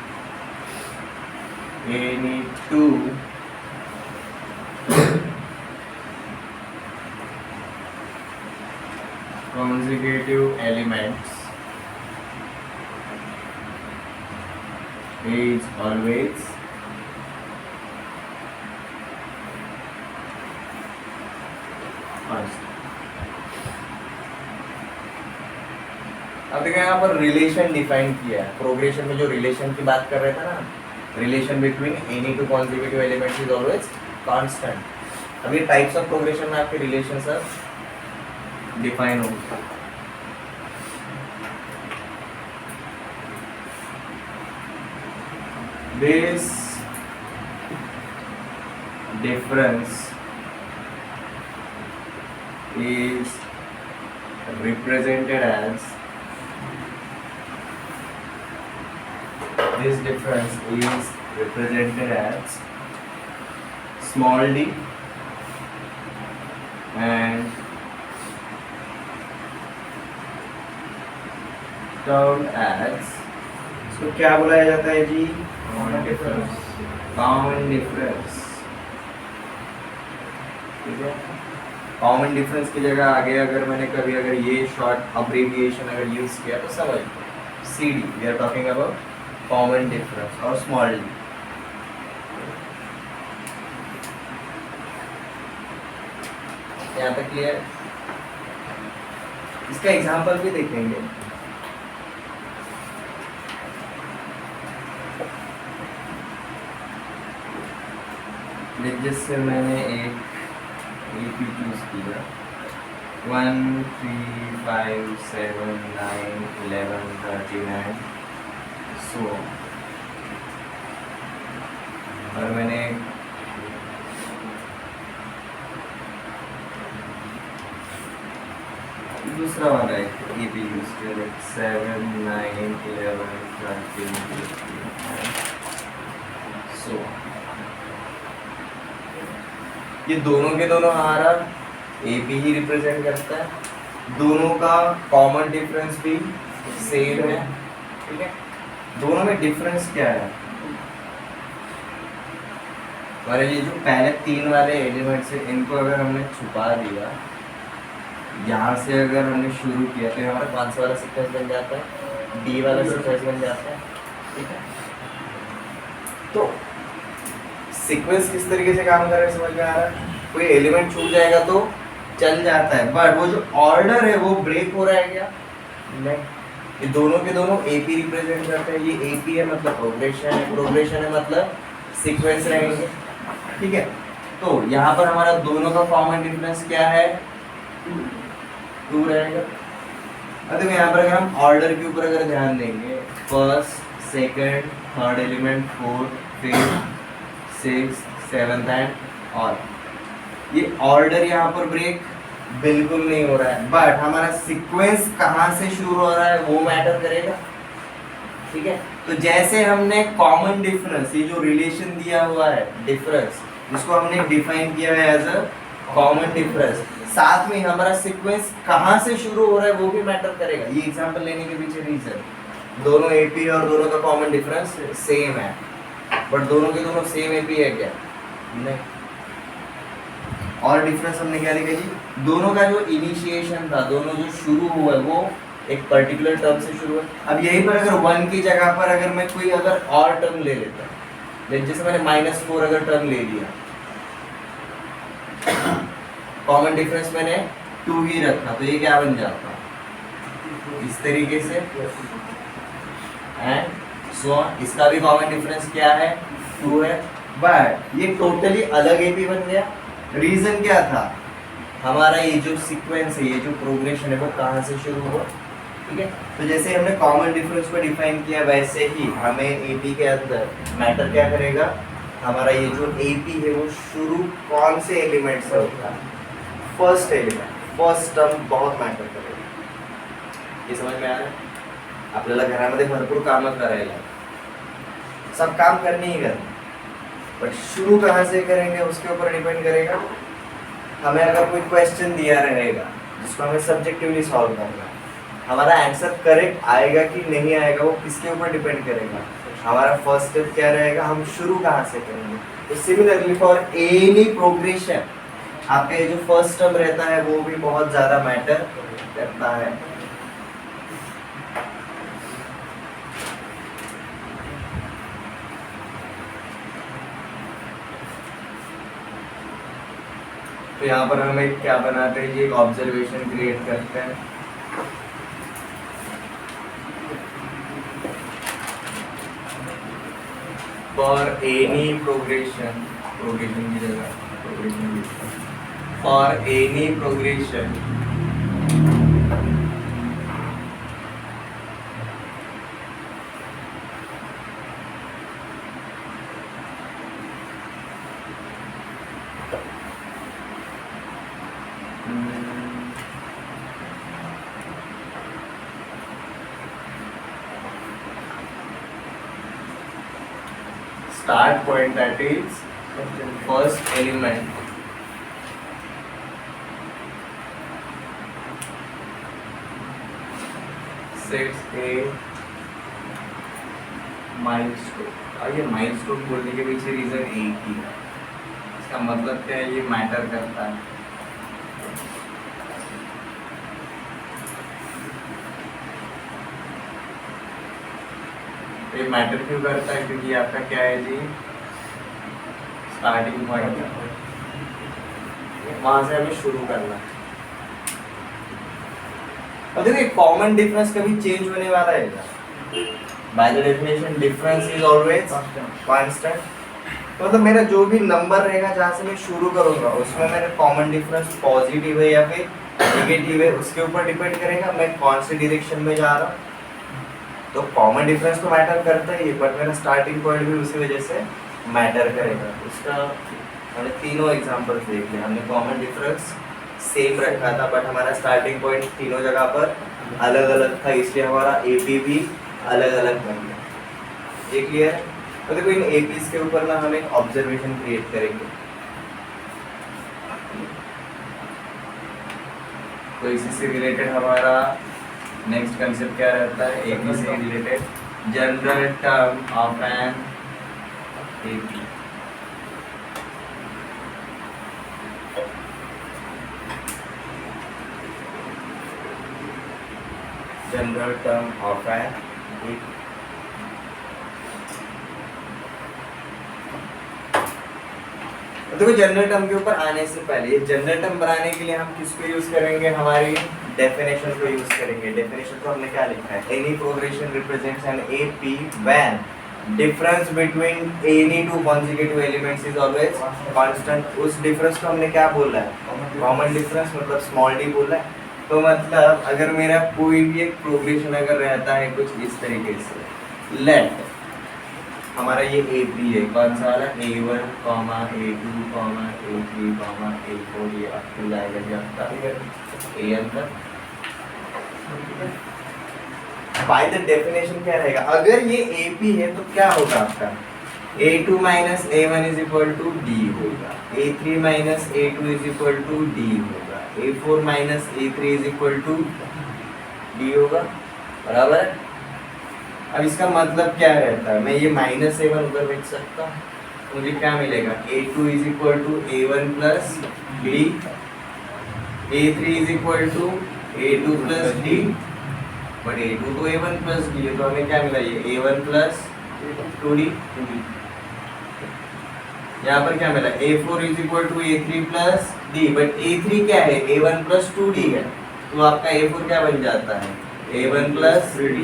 [SPEAKER 1] any two consecutive elements is always constant। अब देखो यहाँ पर रिलेशन डिफाइन किया है, प्रोग्रेशन में जो रिलेशन की बात कर रहे थे ना, relation between any two consecutive elements is always constant. अब ये टाइप्स ऑफ प्रोग्रेशन में आपके रिलेशन सब डिफाइन होंगे। This difference is represented as small d and termed as, इसको क्या बुलाया जाता है जी? Common difference. ठीक है, कॉमन डिफरेंस की जगह आगे अगर मैंने कभी अगर ये शॉर्ट अब्रीविएशन अगर यूज किया तो समझ CD, we are talking about common difference और स्मॉल डी। यहाँ तक क्लियर है? इसका एग्जांपल भी देखेंगे। जिससे मैंने एक AP चूज किया 1 3 5 7 9 11 39 सो, और मैंने दूसरा वाला एक AP यूज किया 7 9 11 13 15 सो, ये दोनों के दोनों हमारा AP ही रिप्रेजेंट करता है, दोनों का कॉमन डिफरेंस भी सेम है। ठीक है, दोनों में डिफरेंस क्या है? और ये जो पहले तीन वाले एलिमेंट्स है इनको अगर हमने छुपा दिया, यहाँ से अगर हमने शुरू किया तो हमारा कौन सा वाला सीक्वेंस बन जाता है? D वाला सीक्वेंस बन जाता है। ठीक है, तो सीक्वेंस किस तरीके से काम कर रहा है समझ में आ रहा है? कोई एलिमेंट छूट जाएगा तो चल जाता है, बट वो जो ऑर्डर है वो ब्रेक हो रहा है क्या? नहीं, ये दोनों के दोनों AP रिप्रेजेंट करते हैं। ये AP है मतलब प्रोग्रेशन है, प्रोग्रेशन है मतलब सीक्वेंस रहेंगे। ठीक है, तो यहाँ पर हमारा दोनों का कॉमन डिफरेंस क्या है? 2 रहेगा। अब देखो यहाँ पर अगर हम ऑर्डर के ऊपर अगर ध्यान देंगे, first, second, third element, fourth, fifth, six, seventh and और ये ऑर्डर यहाँ पर ब्रेक बिल्कुल नहीं हो रहा है, बट हमारा सीक्वेंस कहाँ से शुरू हो रहा है वो मैटर करेगा। ठीक है, तो जैसे हमने कॉमन डिफरेंस, ये जो रिलेशन दिया हुआ है डिफरेंस, जिसको हमने डिफाइन किया है एज अ कॉमन डिफरेंस, साथ में हमारा सीक्वेंस कहाँ से शुरू हो रहा है वो भी मैटर करेगा। ये एग्जांपल लेने के पीछे रीजन, दोनों एपी और दोनों का कॉमन डिफरेंस सेम है, बट दोनों के दोनों सेम एपी है क्या? नहीं। और डिफरेंस हमने क्या देखा जी, दोनों का जो इनिशिएशन था, दोनों जो शुरू हुआ है वो एक पर्टिकुलर टर्म से शुरू है। अब यहीं पर अगर 1 की जगह पर अगर मैं कोई अगर और टर्म ले लेता, जैसे मैंने -4 अगर टर्म ले लिया, कॉमन डिफरेंस मैंने 2 ही रखा, तो ये क्या बन जाता इस तरीके से, एंड सो ऑन। इसका भी कॉमन डिफरेंस क्या है? 2 है, बट ये टोटली अलग एपी बन गया। रीजन क्या था? हमारा ये जो सीक्वेंस है, ये जो प्रोग्रेशन है वो कहाँ से शुरू हुआ। ठीक है, तो जैसे हमने कॉमन डिफरेंस को डिफाइन किया, वैसे ही हमें एपी के अंदर मैटर क्या करेगा, हमारा ये जो एपी है वो शुरू कौन से एलिमेंट से होता है? फर्स्ट एलिमेंट, फर्स्ट टर्म बहुत मैटर करेगा। ये समझ में आ रहा है? आपल्याला घरामध्ये भरपूर कामं करायला, सब काम करने ही करने, बट शुरू कहाँ से करेंगे उसके ऊपर डिपेंड करेगा। हमें अगर कोई क्वेश्चन दिया रहेगा जिसको हमें सब्जेक्टिवली सॉल्व करना है, हमारा आंसर करेक्ट आएगा कि नहीं आएगा वो किसके ऊपर डिपेंड करेगा? हमारा फर्स्ट स्टेप क्या रहेगा, हम शुरू कहाँ से करेंगे। तो सिमिलरली फॉर एनी प्रोग्रेशन, आपका ये जो फर्स्ट टर्म रहता है वो भी बहुत ज़्यादा मैटर करता है। तो यहाँ पर हम एक क्या बनाते हैं, ये एक ऑब्जर्वेशन क्रिएट करते हैं। फॉर एनी प्रोग्रेशन, प्रोग्रेशन की जगह progression, for any progression start point, that is first element, sets a milestone। और ये milestone बोलने के पीछे रीजन एक ही है, इसका मतलब क्या है, ये मैटर करता है। ये मैटर क्यों करता है? क्योंकि आपका क्या है जी, स्टार्टिंग पॉइंट है, वहां से हमें शुरू करना है। अब देखिए कॉमन डिफरेंस कभी चेंज होने वाला है क्या? By the definition difference is always constant. तो मतलब मेरा जो भी नंबर रहेगा जहाँ से मैं शुरू करूंगा उसमें मेरा कॉमन डिफरेंस पॉजिटिव है या फिर नेगेटिव है, उसके ऊपर डिपेंड करेगा मैं कौन से डायरेक्शन में जा रहा हूँ। तो कॉमन डिफरेंस तो मैटर करता ही है, बट मेरा स्टार्टिंग पॉइंट भी उसी वजह से मैटर करेगा। उसका हमने तीनों एग्जांपल्स देख लिया, हमने कॉमन डिफरेंस सेम रखा था बट हमारा स्टार्टिंग पॉइंट तीनों जगह पर अलग अलग था, इसलिए हमारा एपी भी अलग अलग बन गया। ये क्लियर है? तो देखो इन एपीज के ऊपर ना हम एक ऑब्जर्वेशन क्रिएट करेंगे। तो इसी से रिलेटेड हमारा नेक्स्ट कंसेप्ट क्या रहता है, एपी से related general term of an AP. General term of an AP. देखो जनरल टर्म के ऊपर आने से पहले ये जनरल टर्म बनाने के लिए हम किसको यूज करेंगे, हमारी डेफिनेशन को यूज करेंगे। डेफिनेशन को हमने क्या लिखा है, any progression represents an AP when difference between any two consecutive elements is always constant. उस डिफरेंस को हमने क्या बोला है, कॉमन डिफरेंस, मतलब स्मॉल डी बोला है। तो मतलब अगर मेरा कोई भी एक प्रोग्रेशन अगर रहता है कुछ इस तरीके से, लेट हमारा ये A3 है, कौन सा वाला A1, A2, A3, A4, ये अप टू जाएगा जी आपका AN तक। बाय द डेफिनेशन क्या रहेगा, अगर ये AP है तो क्या होगा आपका A2 minus A1 is equal to D होगा, A3 minus A2 is equal to D होगा, A4 minus A3 is equal to D होगा, बराबर है। अब इसका मतलब क्या रहता है, मैं ये माइनस A1 उधर लिख सकता हूँ, मुझे क्या मिलेगा A2 is equal to A1 plus D, A3 is equal to A2 plus D, but A2 तो A1 प्लस D है, तो हमें क्या मिला ये A1 प्लस 2D। यहाँ पर क्या मिला A4 is equal to A3 plus D, but A3 क्या है A1 प्लस 2D है, तो आपका A4 क्या बन जाता है A1 प्लस 3D।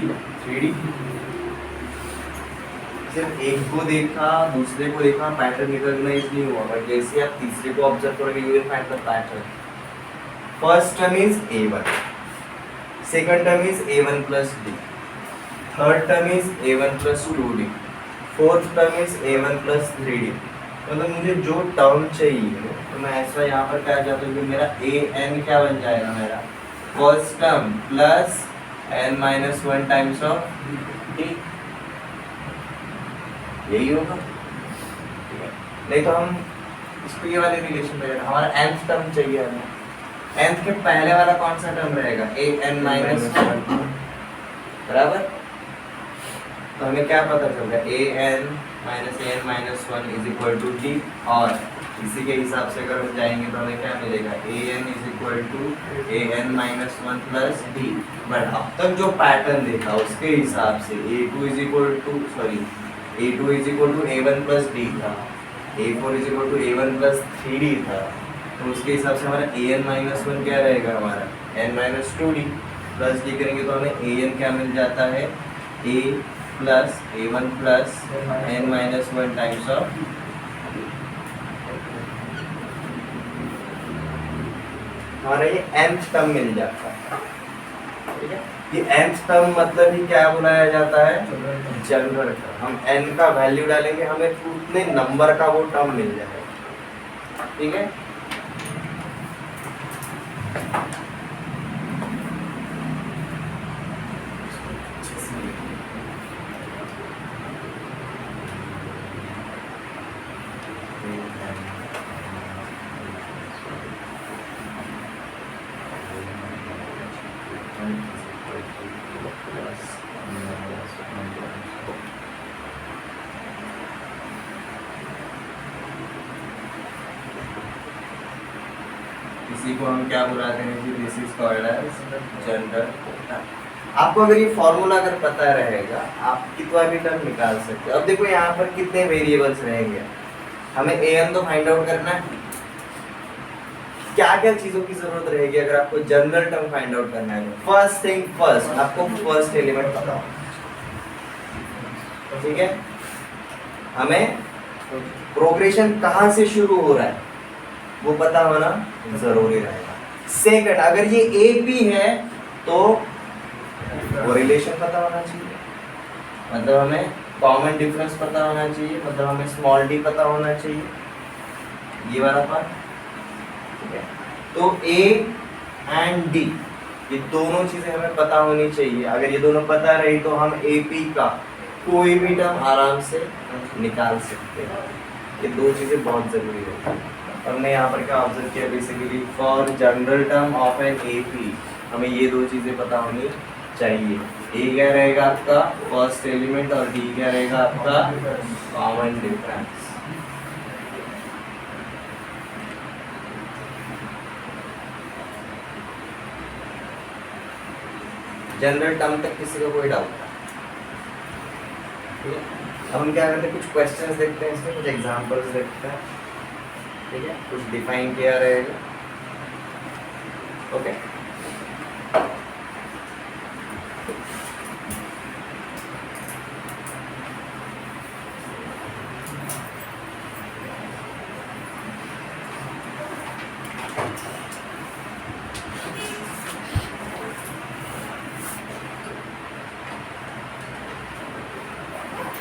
[SPEAKER 1] सिर्फ एक को देखा दूसरे को देखा पैटर्न रिकॉग्नाइज नहीं हुआ, बट जैसे आप तीसरे को ऑब्जर्व करोगे you will find the pattern. First term is A1, second term is A1 plus D, third term is A1 plus 2D, fourth term is A1 plus 3D। मतलब मुझे जो टर्म चाहिए तो मैं ऐसा यहाँ पर क्या जाता हूँ कि मेरा AN क्या बन जाएगा, मेरा first term plus N minus 1 times of D, यही होगा। नहीं तो हम इसको ये वाले रिलेशन में हमारा nth टर्म चाहिए हमें, nth के पहले वाला कौन सा टर्म रहेगा AN माइनस 1, बराबर। तो हमें क्या पता चल रहा है AN minus 1 is equal to D, और इसी के हिसाब से अगर हम जाएंगे तो हमें क्या मिलेगा AN is equal to AN minus 1 plus D। But अब तक जो पैटर्न देखा उसके हिसाब से A2 is equal to A1 plus D था, A4 is equal to A1 plus 3D था, तो उसके हिसाब से हमारा AN माइनस 1 क्या रहेगा, हमारा N minus 2D plus D करेंगे तो हमें AN क्या मिल जाता है A plus A1 plus N minus 1 times of, हमारा ये nth टर्म मिल जाता है। ठीक है, ये nth टर्म मतलब ही क्या बुलाया जाता है जनरल टर्म। हम n का वैल्यू डालेंगे हमें उतने नंबर का वो टर्म मिल जाएगा। ठीक है, इसी को हम क्या बुलाते हैं कि this is called as general term. आपको अगर ये फॉर्मूला अगर पता रहेगा आप कितना भी टर्म निकाल सकते हो। अब देखो यहाँ पर कितने वेरिएबल्स रहेंगे, हमें an तो फाइंड आउट करना है, क्या क्या चीजों की जरूरत रहेगी अगर आपको जनरल टर्म फाइंड आउट करना है। फर्स्ट थिंग फर्स्ट, आपको फर्स्ट एलिमेंट पता हो। ठीक है, हमें प्रोग्रेशन कहाँ से शुरू हो रहा है वो पता होना जरूरी रहेगा। सेकंड, अगर ये AP है तो वो रिलेशन पता होना चाहिए, मतलब हमें कॉमन डिफरेंस पता होना चाहिए, मतलब हमें स्मॉल d पता होना चाहिए, ये वाला पार्ट। ठीक है, तो A एंड D ये दोनों चीजें हमें पता होनी चाहिए। अगर ये दोनों पता रही तो हम AP का कोई भी टर्म आराम से निकाल सकते हैं। ये दो चीजें बहुत जरूरी है। हमने यहाँ पर क्या ऑब्जर्व किया, basically for general term of an AP हमें ये दो चीजें पता होनी चाहिए। A क्या रहेगा आपका फर्स्ट एलिमेंट और D क्या रहेगा आपका कॉमन डिफरेंस। जनरल टर्म तक किसी को कोई डाउट? ठीक है, अब हम क्या करते हैं, कुछ क्वेश्चंस देखते हैं, इसमें कुछ एग्जांपल्स देखते हैं। ठीक है, कुछ डिफाइन किया रहेगा। Okay,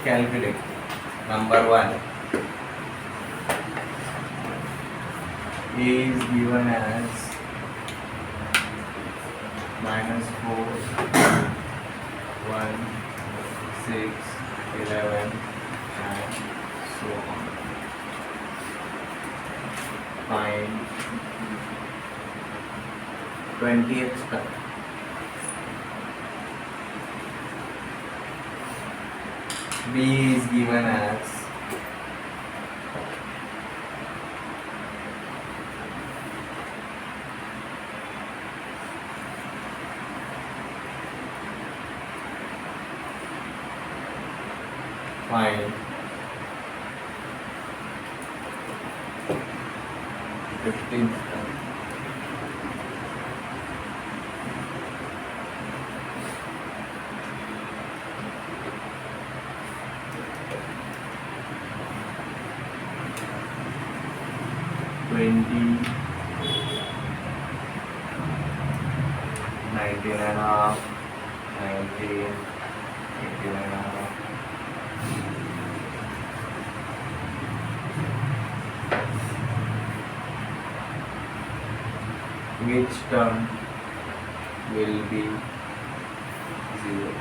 [SPEAKER 1] calculate. Number 1 is given as -4, 1, 6, 11 and so on. Find 20th term. B is given as find 15th term. Twenty, 19 and a half, 19, 18 and a half. Which term will be 0?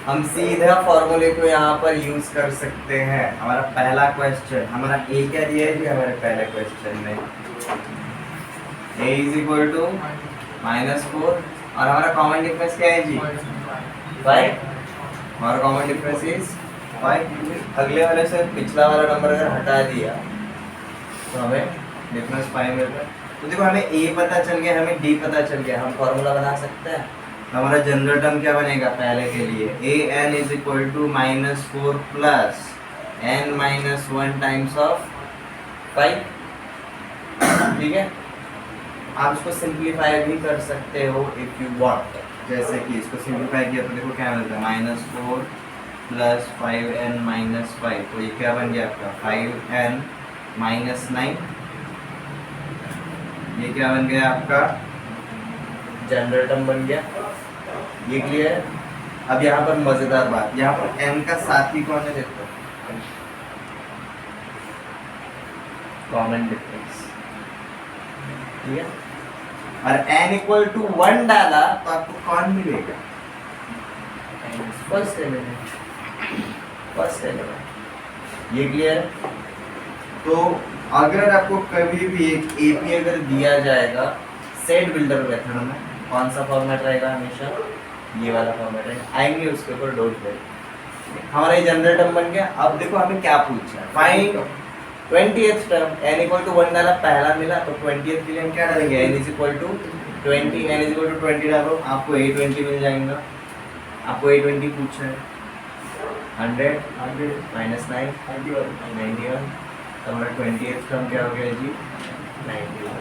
[SPEAKER 1] हम सीधा फॉर्मूले को यहाँ पर यूज कर सकते हैं। हमारा पहला क्वेश्चन, हमारा ए क्या दिया है जी हमारे पहले क्वेश्चन में? a इज इक्वल टू -4 और हमारा कॉमन डिफरेंस क्या है जी? 5। हमारा कॉमन डिफरेंस इज 5। अगले वाले से पिछला वाला नंबर अगर हटा दिया तो हमें डिफरेंस 5 मिलता है। तो देखो हमें a पता चल गया, हमें d पता चल गया, हम फॉर्मूला बना सकते हैं। तो हमारा जनरल टर्म क्या बनेगा पहले के लिए? an is equal to -4 plus n - 1 times of 5। ठीक है, आप इसको सिंप्लीफाई भी कर सकते हो इफ यू वांट। जैसे कि इसको सिंप्लीफाई किया तो देखो क्या मिलता है, -4 प्लस 5n - 5। तो ये क्या बन गया आपका 5n - 9। ये क्या बन गया आपका? जनरल टर्म बन गया। ये क्लियर है? अब यहाँ पर मजेदार बात, यहाँ पर n का साथी कौन है देखो, कॉमन डिफरेंस। ठीक है, और n इक्वल टू 1 डाला तो आपको कौन मिलेगा? First element, first element. ये क्लियर है? तो अगर आपको कभी भी एक एपी अगर दिया जाएगा सेट बिल्डर मेथड में, कौन सा फॉर्मेट रहेगा? हमेशा ये वाला फॉर्मेट रहेगा। आएंगे उसके ऊपर, डोंट वरी। हमारा ये जनरल टर्म बन गया। अब देखो हमें क्या पूछा है, find 20th term. n equal to 1 डाला, पहला मिला, तो 20th के लिए हम क्या डालेंगे? n is equal to 20, n is equal to 20 डालो, आपको a20 मिल जाएगा। आपको a20 पूछा है, 100 -9 91। तो हमारा 20th टर्म क्या हो गया जी? 91।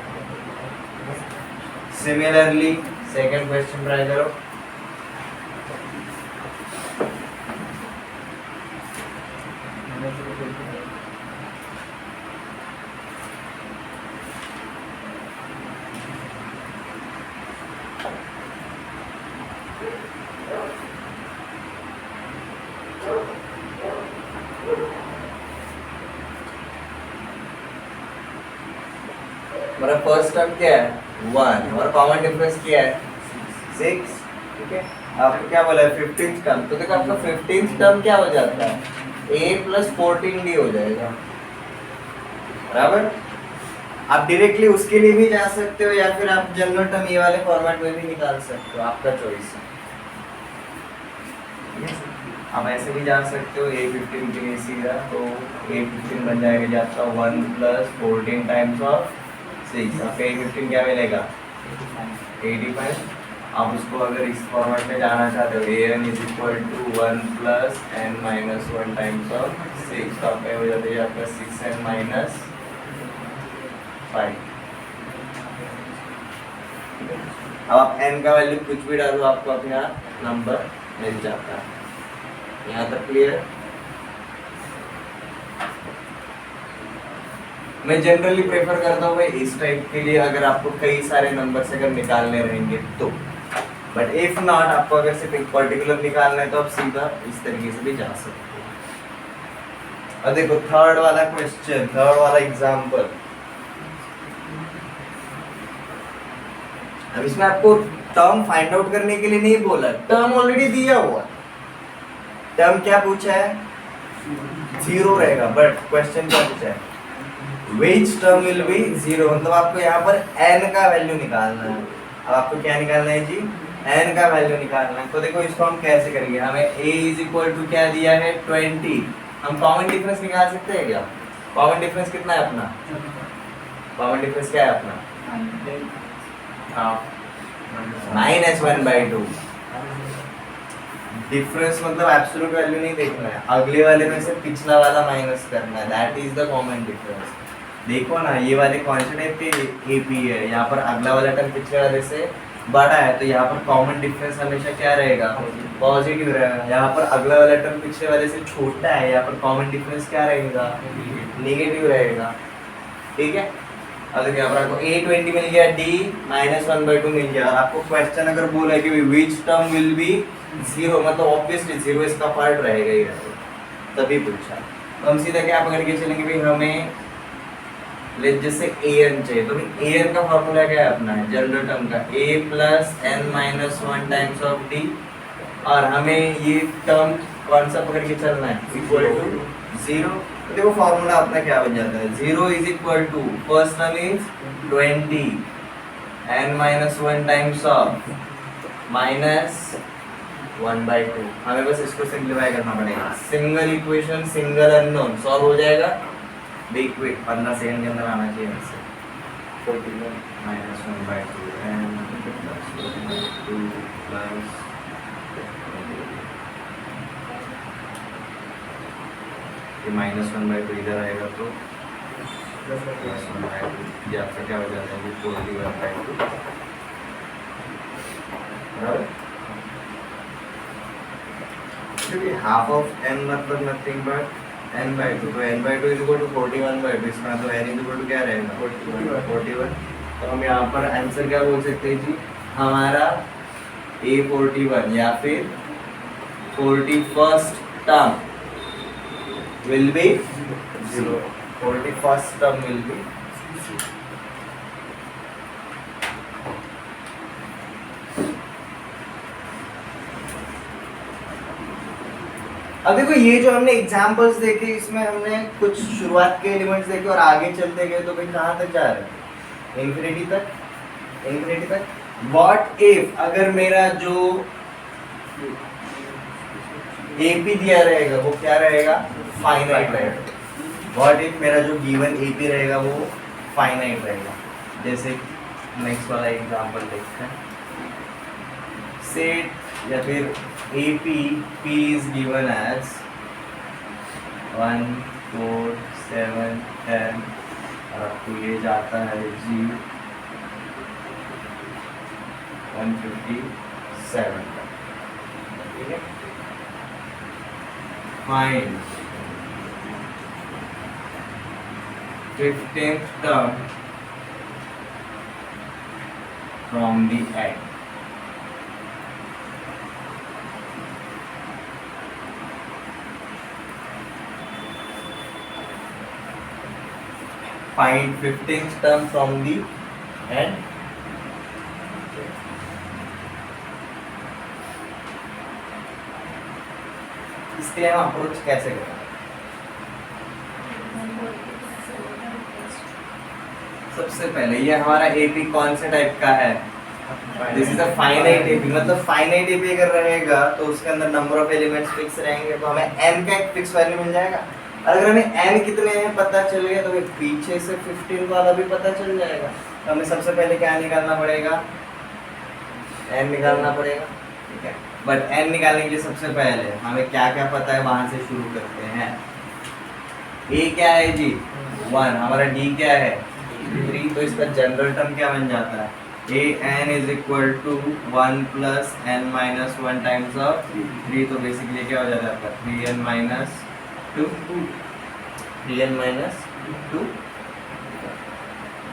[SPEAKER 1] सिमिलरली सेकंड क्वेश्चन ट्राई करो। हमारा फर्स्ट टर्म क्या है? 1। हमारा कॉमन डिफरेंस क्या है? 6। ठीक है, आपको क्या बोला है? 15th term. तो देखो आपका 15th टर्म क्या हो जाता है? a + 14d हो जाएगा, बराबर। आप डायरेक्टली उसके लिए भी जा सकते हो या फिर आप जनरल टर्म ये वाले फॉर्मेट में भी निकाल सकते हो, आपका चॉइस है। आप ऐसे भी जा सकते हो, a15 के लिए सीधा, तो a15 बन जाएगा जी आपका 1 + 14 टाइम्स ऑफ 6। आपका a15 क्या मिलेगा? 85। आप उसको अगर इस फॉर्मेट में जाना चाहते हो, an is equal to 1 + n - 1 times of 6, तो आपका हो जाता है आपका 6n - 5। अब आप n का वैल्यू कुछ भी डालो, आपको अपना नंबर मिल जाता है। यहाँ तक क्लियर? मैं जनरली प्रेफर करता हूँ भाई इस टाइप के लिए, अगर आपको कई सारे नंबर से अगर निकालने रहेंगे तो, बट इफ नॉट, आपको अगर सिर्फ एक पर्टिकुलर निकालना है तो आप सीधा इस तरीके से भी जा सकते हो। अब देखो थर्ड वाला क्वेश्चन, थर्ड वाला एग्जाम्पल। अब इसमें आपको टर्म फाइंड आउट करने के लिए नहीं बोला, टर्म ऑलरेडी दिया हुआ। टर्म क्या पूछा है? 0 रहेगा, बट क्वेश्चन क्या पूछा है? Which term will be 0, मतलब आपको यहाँ पर n का वैल्यू निकालना है। अब आपको क्या निकालना है जी? n का वैल्यू निकालना है। तो देखो इसको हम कैसे करेंगे? हमें a इज इक्वल टू क्या दिया है? 20। हम कॉमन डिफरेंस निकाल सकते हैं क्या? कॉमन डिफरेंस कितना है अपना? कॉमन डिफरेंस क्या है अपना? -1/2। डिफरेंस मतलब एब्सोल्यूट वैल्यू नहीं देखना है, अगले वाले में से पिछला वाला माइनस करना है, that is the common difference. देखो ना, ये वाले कौन से टाइप के एपी है, यहाँ पर अगला वाला टर्म पिछले वाले से बड़ा है, तो यहाँ पर कॉमन डिफरेंस हमेशा क्या रहेगा? पॉजिटिव रहेगा। यहाँ पर अगला वाला टर्म पिछले वाले से छोटा है, यहाँ पर कॉमन डिफरेंस क्या रहेगा? नेगेटिव रहेगा। ठीक है, अब देखिए यहाँ पर आपको a20 मिल गया, d -1/2 मिल गया, और आपको क्वेश्चन अगर बोला है कि विच टर्म विल बी 0, मतलब ऑब्वियसली 0 इसका पार्ट रहेगा ही रहेगा, तभी पूछा। तो हम सीधा क्या पकड़ के चलेंगे भाई? हमें जैसे an चाहिए, तो भाई an का फॉर्मूला क्या है अपना? है जनरल टर्म का a + n-1 times of d, और हमें ये टर्म कौन सा पकड़ के चलना है? Equal to 0। तो देखो फॉर्मूला अपना क्या बन जाता है? 0 is equal to first term is 20 n-1 times of -1/2। हमें बस इसको सिंप्लीफाई करना पड़ेगा। Single equation, single unknown solve हो जाएगा। बी क्विक 15 सेकंड के अंदर आना चाहिए वैसे। -1/2 n + 2 प्लस ये -1/2 इधर आएगा तो +1/2, ये आपका क्या हो जाता है? 41/2 बराबर। क्योंकि हाफ ऑफ n मतलब नथिंग बट n/2, तो n/2 इज इक्वल टू 41/2, इसका तो n इज इक्वल टू क्या रहेगा? 41। तो हम यहाँ पर आंसर क्या बोल सकते हैं जी? हमारा a41 या फिर 41st term will be 0, 41st term will be 0। अब देखो ये जो हमने एग्जांपल्स देखे, इसमें हमने कुछ शुरुआत के एलिमेंट्स देखे और आगे चलते गए, तो भाई कहाँ तक जा रहे हैं? इन्फिनिटी तक, इन्फिनिटी तक। व्हाट इफ अगर मेरा जो एपी दिया रहेगा वो क्या रहेगा? फाइनाइट रहेगा। व्हाट इफ मेरा जो गिवन एपी रहेगा वो फाइनाइट रहेगा? जैसे नेक्स्ट वाला एग्जांपल देखते हैं। सेट या फिर AP P is given as 1 4 7 10, और आपको ये जाता है जी 157। ठीक है, find 15th term from the end। Find 15th term from the end। इसके लिए हम अप्रोच कैसे करें? सबसे पहले ये हमारा एपी कौन से टाइप का है? This is a finite AP, मतलब फाइनाइट एपी अगर रहेगा तो उसके अंदर नंबर ऑफ एलिमेंट्स फिक्स रहेंगे, तो हमें n का एक फिक्स वैल्यू मिल जाएगा। अगर हमें n कितने हैं पता चल गया, तो फिर पीछे से 15 वाला भी पता चल जाएगा। तो हमें सबसे पहले क्या निकालना पड़ेगा? n निकालना पड़ेगा। ठीक है, बट n निकालने के लिए सबसे पहले हमें क्या क्या पता है वहां से शुरू करते हैं। a क्या है जी? 1, हमारा d क्या है? 3, तो इसका जनरल टर्म क्या बन जाता है? A n is equal to 1 plus n minus 1 times of 3, तो बेसिकली क्या हो जाता है आपका 3n माइनस 2, 3n माइनस 2,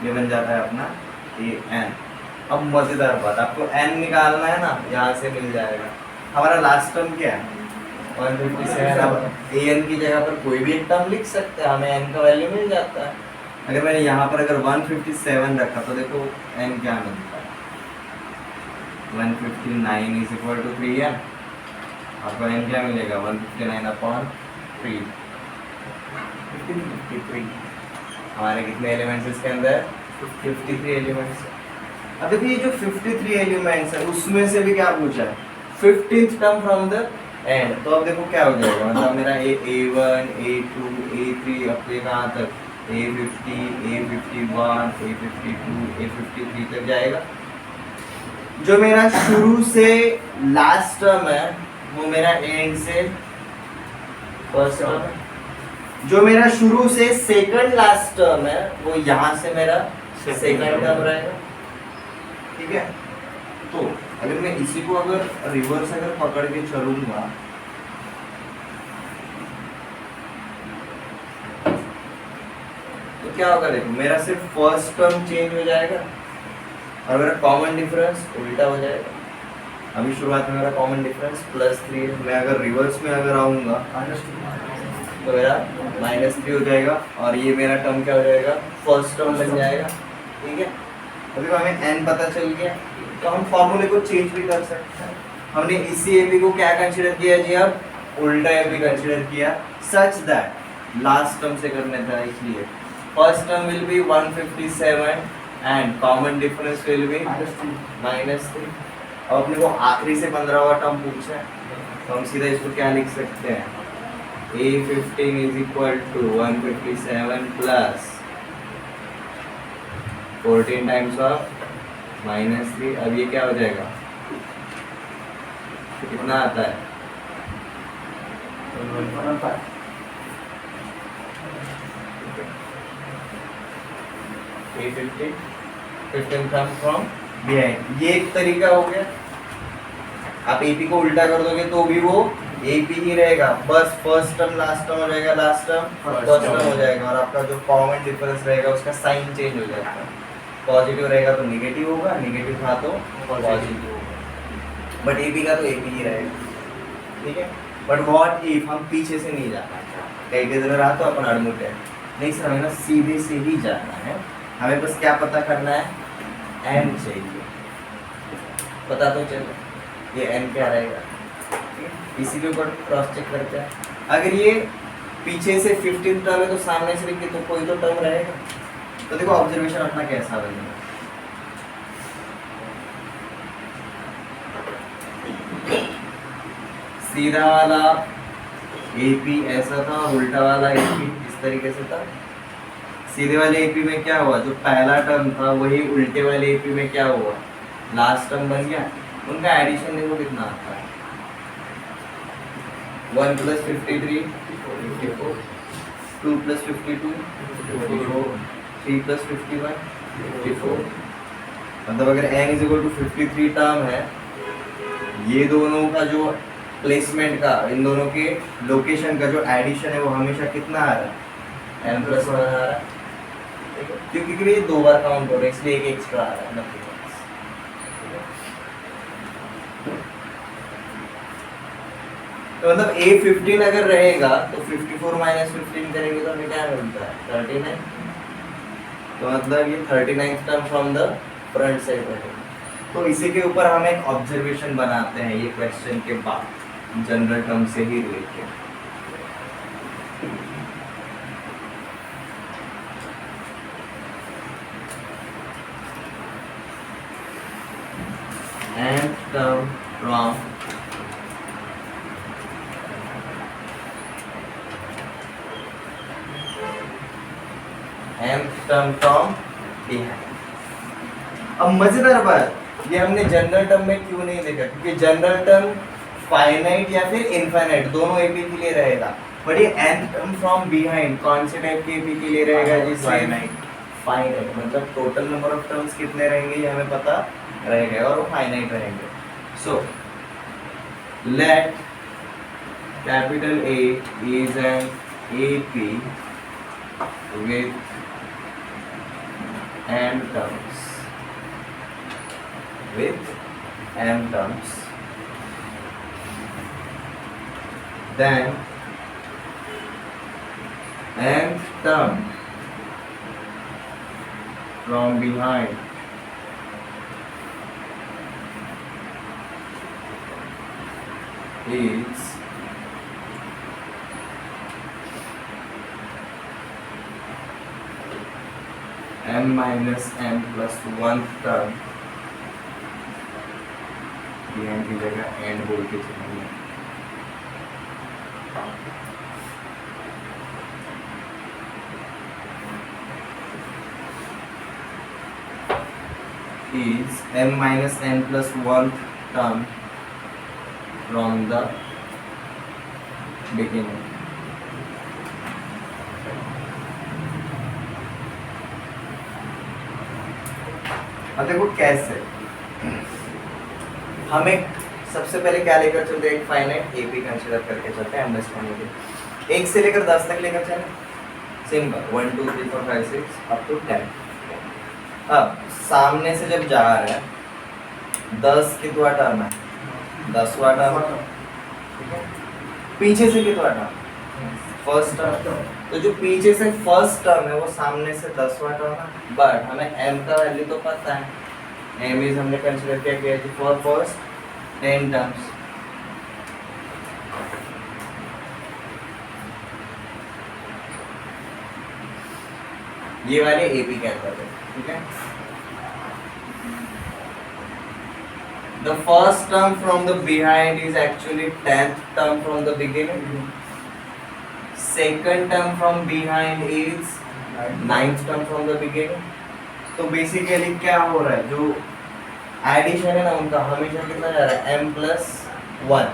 [SPEAKER 1] ये बन जाता है अपना ए एन। अब मजेदार बात, आपको n निकालना है ना, यहाँ से मिल जाएगा। हमारा लास्ट टर्म क्या है 157। अब an की जगह पर कोई भी एक टर्म लिख सकते हैं, हमें n का वैल्यू मिल जाता है। अगर मैंने यहाँ पर अगर 157 रखा तो देखो n क्या मिलता है 159 इज इक्वल टू 3n। आपको n क्या मिलेगा 159 अपॉन 3, 53। हमारे कितने एलिमेंट्स इसके अंदर 53 एलिमेंट्स। अब देखो ये जो 53 एलिमेंट्स है उसमें से भी क्या पूछा है 15th term from the end. तो अब देखो क्या हो जाएगा, मतलब मेरा A1 A2 A3 अब ये कहाँ तक A50 A51 A52 A53 तक जाएगा। जो मेरा शुरू से लास्ट टर्म है वो मेरा एंड से फर्स्ट टर्म है। जो मेरा शुरू से सेकंड लास्ट टर्म है वो यहाँ से मेरा सेकंड टर्म रहेगा, ठीक है। तो अगर मैं इसी को अगर रिवर्स अगर पकड़ के चलूंगा तो क्या होगा, देखो मेरा सिर्फ फर्स्ट टर्म चेंज हो जाएगा और मेरा कॉमन डिफरेंस उल्टा हो जाएगा। अभी शुरुआत में मेरा कॉमन डिफरेंस +3 है, मैं अगर रिवर्स में अगर आऊंगा तो मेरा -3 हो जाएगा और ये मेरा टर्म क्या हो जाएगा फर्स्ट टर्म बन जाएगा, ठीक है। अभी हमें n पता चल गया तो हम फॉर्मूले को चेंज भी कर सकते हैं। हमने इसी ab को क्या कंसीडर किया जी, अब उल्टा ab कंसीडर किया सच दैट लास्ट टर्म से करने था, इसलिए first term will be 157 and common difference will be -3। अब अपने को आखिरी से 15वां टर्म पूछा है तो हम सीधा इसको क्या लिख सकते हैं A15 is equal to 157 plus 14 times of -3। अब ये क्या हो जाएगा, कितना आता है A15 15 कम फ्रॉम बिहाइंड। ये एक तरीका हो गया। आप AP को उल्टा कर दोगे तो भी वो AP ही रहेगा, बस फर्स्ट टर्म लास्ट टर्म हो जाएगा, लास्ट टर्म फर्स्ट टर्म हो जाएगा और आपका जो कॉमन डिफरेंस रहेगा उसका साइन चेंज हो जाएगा। पॉजिटिव रहेगा तो नेगेटिव होगा, नेगेटिव था तो पॉजिटिव होगा, बट AP का तो AP ही रहेगा, ठीक है। बट व्हाट इफ हम पीछे से नहीं जाना, कई के जरूर आता अपन अड़मुटे नहीं सर, हमें ना सीधे से ही जाना है। हमें बस क्या पता करना है n चाहिए, पता तो चलो ये n क्या रहेगा, इसी के ऊपर क्रॉस चेक करते हैं। अगर ये पीछे से 15 टर्म है तो सामने से भी तो कोई तो टर्म रहेगा। तो देखो ऑब्जर्वेशन अपना कैसा बनेगा, सीधा वाला AP ऐसा था और उल्टा वाला AP इस तरीके से था। सीधे वाले AP में क्या हुआ, जो पहला टर्म था वही उल्टे वाले AP में क्या हुआ लास्ट टर्म बन गया। उनका एडिशन देखो कितना आता है 1 + 53 54, 2 + 52 54, 3 + 51 54। मतलब अगर n = 53 टर्म है, ये दोनों का जो प्लेसमेंट का, इन दोनों के लोकेशन का जो एडिशन है वो हमेशा कितना आ रहा है n + 1 आ रहा है, क्योंकि ये दो बार काउंट हो रहा है इसलिए एक एक्स्ट्रा आ रहा है। तो मतलब A15 अगर रहेगा तो 54 - 15 करेंगे तो हमें क्या मिलता है 39। तो मतलब ये 39th term from the front side रहेगा। तो इसी के ऊपर हम एक ऑब्जर्वेशन बनाते हैं ये क्वेश्चन के बाद जनरल टर्म से ही related. nth term from behind। अब मजेदार बात, ये हमने जनरल टर्म में क्यों नहीं देखा, क्योंकि जनरल टर्म फाइनाइट या फिर इनफाइनाइट दोनों AP के लिए रहेगा, बट ये nth टर्म फ्रॉम बिहाइंड कौन से टाइप के AP के लिए रहेगा, जिससे फाइनाइट, मतलब टोटल नंबर ऑफ टर्म्स कितने रहेंगे ये हमें पता रहेगा और वो फाइनाइट रहेंगे. So let capital A is an AP with m terms, then nth term from behind is m minus n plus 1 term, behind की जगह एंड बोल के चलेंगे. is m minus n plus 1 term from the beginning. अब देखो कैसे हमें सबसे पहले क्या लेकर चलते हैं, एक फाइनाइट एपी कंसीडर करके चलते हैं अंडरस्टैंडिंग के. 1 से लेकर 10 तक लेकर चले, सिंपल 1 2 3 4 5 6 अप टू 10. अब सामने से जब जा रहा है 10 कितवा टर्म है, 10वां टर्म. पीछे से कितवा टर्म, फर्स्ट टर्म. तो जो पीछे से फर्स्ट टर्म है वो सामने से 10वां टर्म है. बट हमें m का वैल्यू तो पता है, m इज हमने कंसीडर किया कि फॉर फर्स्ट 10 टर्म्स. ये वाले एपी कहते हैं, ठीक है. The first term from the behind is actually 10th term from the beginning. Second term from behind is 9th term from the beginning. तो बेसिकली क्या हो रहा है, जो एडिशन है ना उनका हमेशा कितना जा रहा है, m plus 1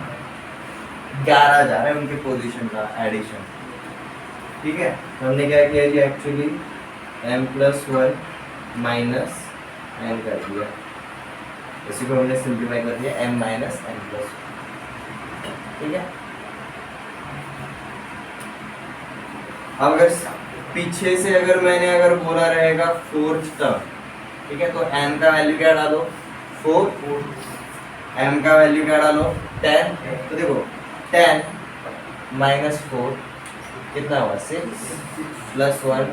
[SPEAKER 1] 11 जा रहा है उनके पोजीशन का एडिशन. ठीक है, हमने क्या किया जी, actually m plus 1 minus n कर दिया. इसी को हमने सिंप्लीफाई कर दिया m माइनस n प्लस. ठीक है, अगर पीछे से अगर मैंने अगर बोला रहेगा फोर्थ टर्म, ठीक है, तो n का वैल्यू क्या डालो 4, m का वैल्यू क्या डालो 10. तो देखो 10 माइनस 4 कितना हुआ 6 प्लस 1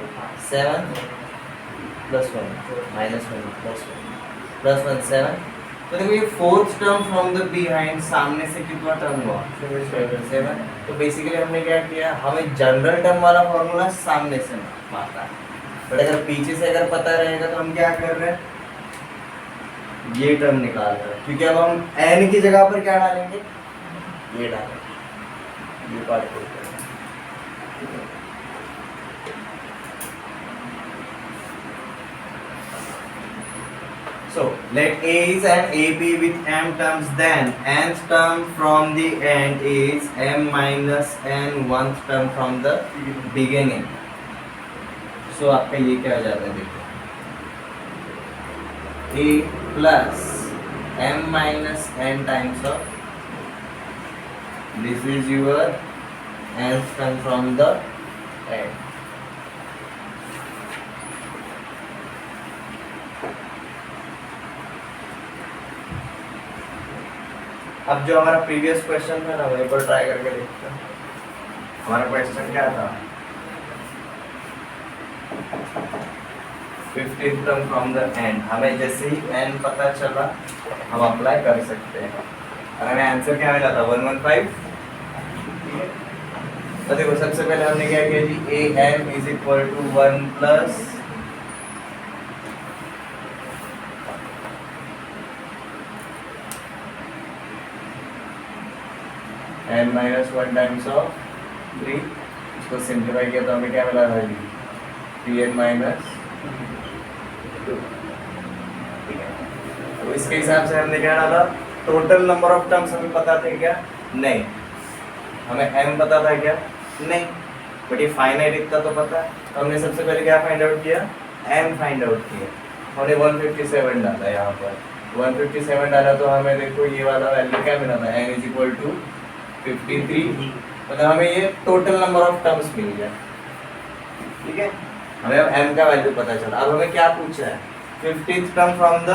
[SPEAKER 1] 7 प्लस 1 माइनस 1 प्लस 1 7. तो देखो ये fourth term from the behind सामने से कितना टर्म हुआ 7. तो बेसिकली हमने क्या किया, हमें जनरल टर्म वाला फॉर्मूला सामने से मारता है, बट अगर पीछे से अगर पता रहेगा तो हम क्या कर रहे हैं, ये टर्म निकाल रहे हैं. क्योंकि अब हम n की जगह पर क्या डालेंगे, ये डालेंगे, ये पार्ट को. So let A is an AP with m terms, then nth term from the end is m minus n 1th term from the beginning. So आपका ये क्या हो जाता है, देखो A plus m minus n times of this is your nth term from the end. अब जो हमारा प्रीवियस क्वेश्चन था ना, वहीं पर ट्राई करके देखते हैं. हमारा क्वेश्चन क्या था, 15th term from the end. हमें जैसे ही एंड पता चला हम अप्लाई कर सकते हैं, और हमें आंसर क्या मिला था 115. तो देखो सबसे पहले हमने क्या किया जी, a n is equal to 1 plus n minus 1 times of 3. इसको सिंप्लीफाई किया तो हमें क्या मिला था जी, 3n माइनस 2. ठीक है, तो इसके हिसाब से हमने क्या डाला, टोटल नंबर ऑफ टर्म्स हमें पता थे क्या, नहीं. हमें m पता था क्या, नहीं. बट ये फाइनाइट इतना तो पता है. तो हमने सबसे पहले क्या फाइंड आउट किया, m फाइंड आउट किया, हमने 157 डाला यहाँ पर, 157 डाला तो हमें देखो ये वाला वैल्यू क्या मिला था, n इज इक्वल टू 53, मतलब हमें ये टोटल नंबर ऑफ टर्म्स मिल गया। ठीक है, हमें अब m का वैल्यू पता चला। अब हमें क्या पूछा है, 15th term from the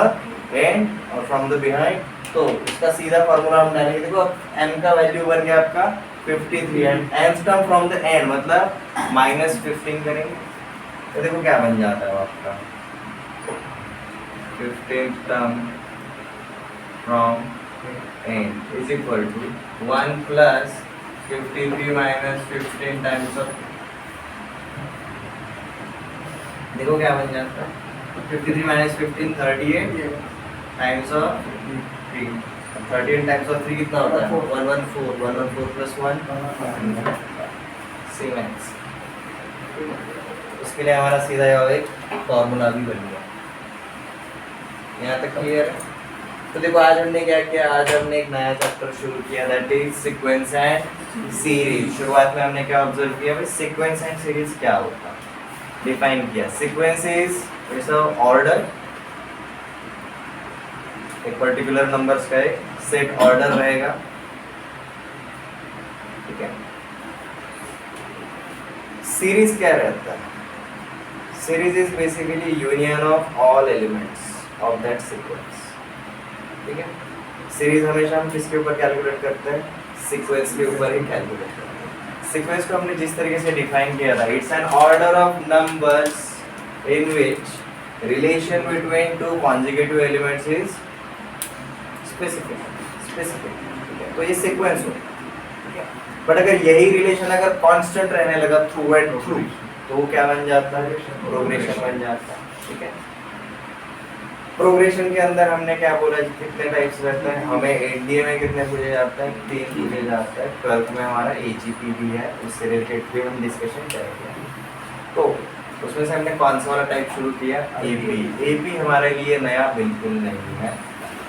[SPEAKER 1] end और फ्रॉम द बिहाइंड, तो इसका सीधा फॉर्मूला हम डालेंगे। देखो m का वैल्यू बन गया आपका 53 and nth term from the end मतलब -15 करेंगे तो देखो क्या बन जाता है आपका 15th term from end is equal to 1 plus 53 minus 15 times of, देखो क्या बन जाता है 53 minus 15 38 times of 3, 38 times of 3 कितना होता है 114 प्लस 1 7x। उसके लिए हमारा सीधा एक फॉर्मूला भी बन गया। यहाँ तक क्लियर है? तो देखो आज हमने क्या किया, आज हमने एक नया चैप्टर शुरू किया, that is sequence and series. शुरुआत में हमने क्या ऑब्जर्व किया भाई, सीक्वेंस एंड सीरीज क्या होता है, डिफाइन किया। सीक्वेंस इज ऑर्डर, एक पर्टिकुलर नंबर्स का एक सेट ऑर्डर रहेगा, ठीक है। सीरीज क्या रहता है, series is basically union of all elements of that sequence, ठीक है। सीरीज हमेशा हम किसके ऊपर कैलकुलेट करते हैं, सीक्वेंस के ऊपर ही कैलकुलेट करते हैं। सीक्वेंस को हमने जिस तरीके से डिफाइन किया था, it's an order of numbers in which relation between to conjugative elements is specific, ठीक है। तो ये सीक्वेंस हो, ठीक है। बट अगर यही रिलेशन अगर कांस्टेंट रहने लगा थ्रू एंड थ्रू तो वो क्या बन जाता है, प्रोग्रेशन बन जाता है, ठीक है। प्रोग्रेशन के अंदर हमने क्या बोला, कितने टाइप्स रहते हैं, हमें एनडीए में कितने पूछे जाता है, 3 पूछे जाता है। 12th में हमारा एजीपी भी है, उससे रिलेटेड भी हम डिस्कशन करेंगे। तो उसमें से हमने कौन सा वाला टाइप शुरू किया, एपी। एपी हमारे लिए नया बिल्कुल नहीं है,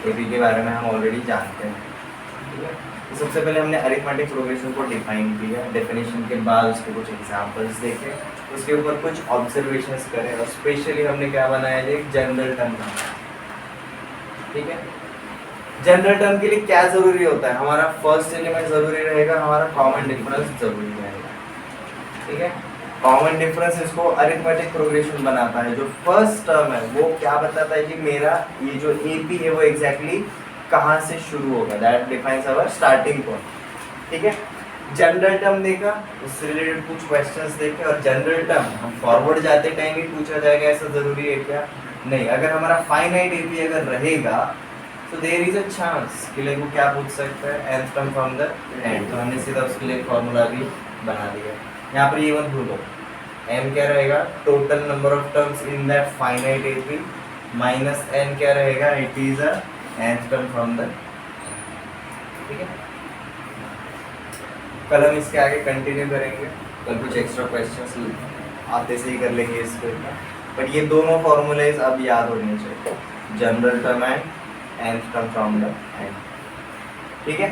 [SPEAKER 1] एपी के बारे में हम ऑलरेडी जानते हैं, ठीक है। तो सबसे पहले हमने अरिथमेटिक प्रोग्रेशन को डिफाइन किया, डेफिनेशन के बाद उसके कुछ एग्जांपल्स देखे, उसके ऊपर कुछ ऑब्जर्वेशंस करें और स्पेशली हमने क्या बनाया, एक जनरल टर्म बनाया, ठीक है। जनरल टर्म के लिए क्या जरूरी होता है, हमारा फर्स्ट एलिमेंट जरूरी रहेगा, हमारा कॉमन डिफरेंस जरूरी रहेगा, ठीक है। कॉमन डिफरेंस इसको अरिथमेटिक प्रोग्रेशन बनाता है। जो फर्स्ट टर्म है वो क्या बताता है कि मेरा ये जो एपी है वो एग्जैक्टली कहाँ से शुरू होगा, that defines our starting point, ठीक है। जनरल टर्म देखा, उससे रिलेटेड कुछ क्वेश्चंस देखे, और जनरल टर्म हम फॉरवर्ड जाते टाइम ही पूछा जाएगा, ऐसा जरूरी है क्या, नहीं। अगर हमारा फाइनाइट एपी अगर रहेगा तो देयर इज अ चांस कि लाइक वो क्या पूछ सकता है, nth term from the end. तो हमने सीधा उसके लिए फॉर्मूला भी बना दिया। यहाँ पर ये मत भूलो, m क्या रहेगा, total number of terms in that finite AP, minus n क्या रहेगा, it is a nth term from the, ठीक है। कल हम इसके आगे कंटिन्यू करेंगे, कल कुछ एक्स्ट्रा क्वेश्चंस आते से ही कर लेंगे इसके ऊपर। बट ये दोनों फॉर्मूलेज अब याद होने चाहिए, general term and nth term from the end, ठीक है।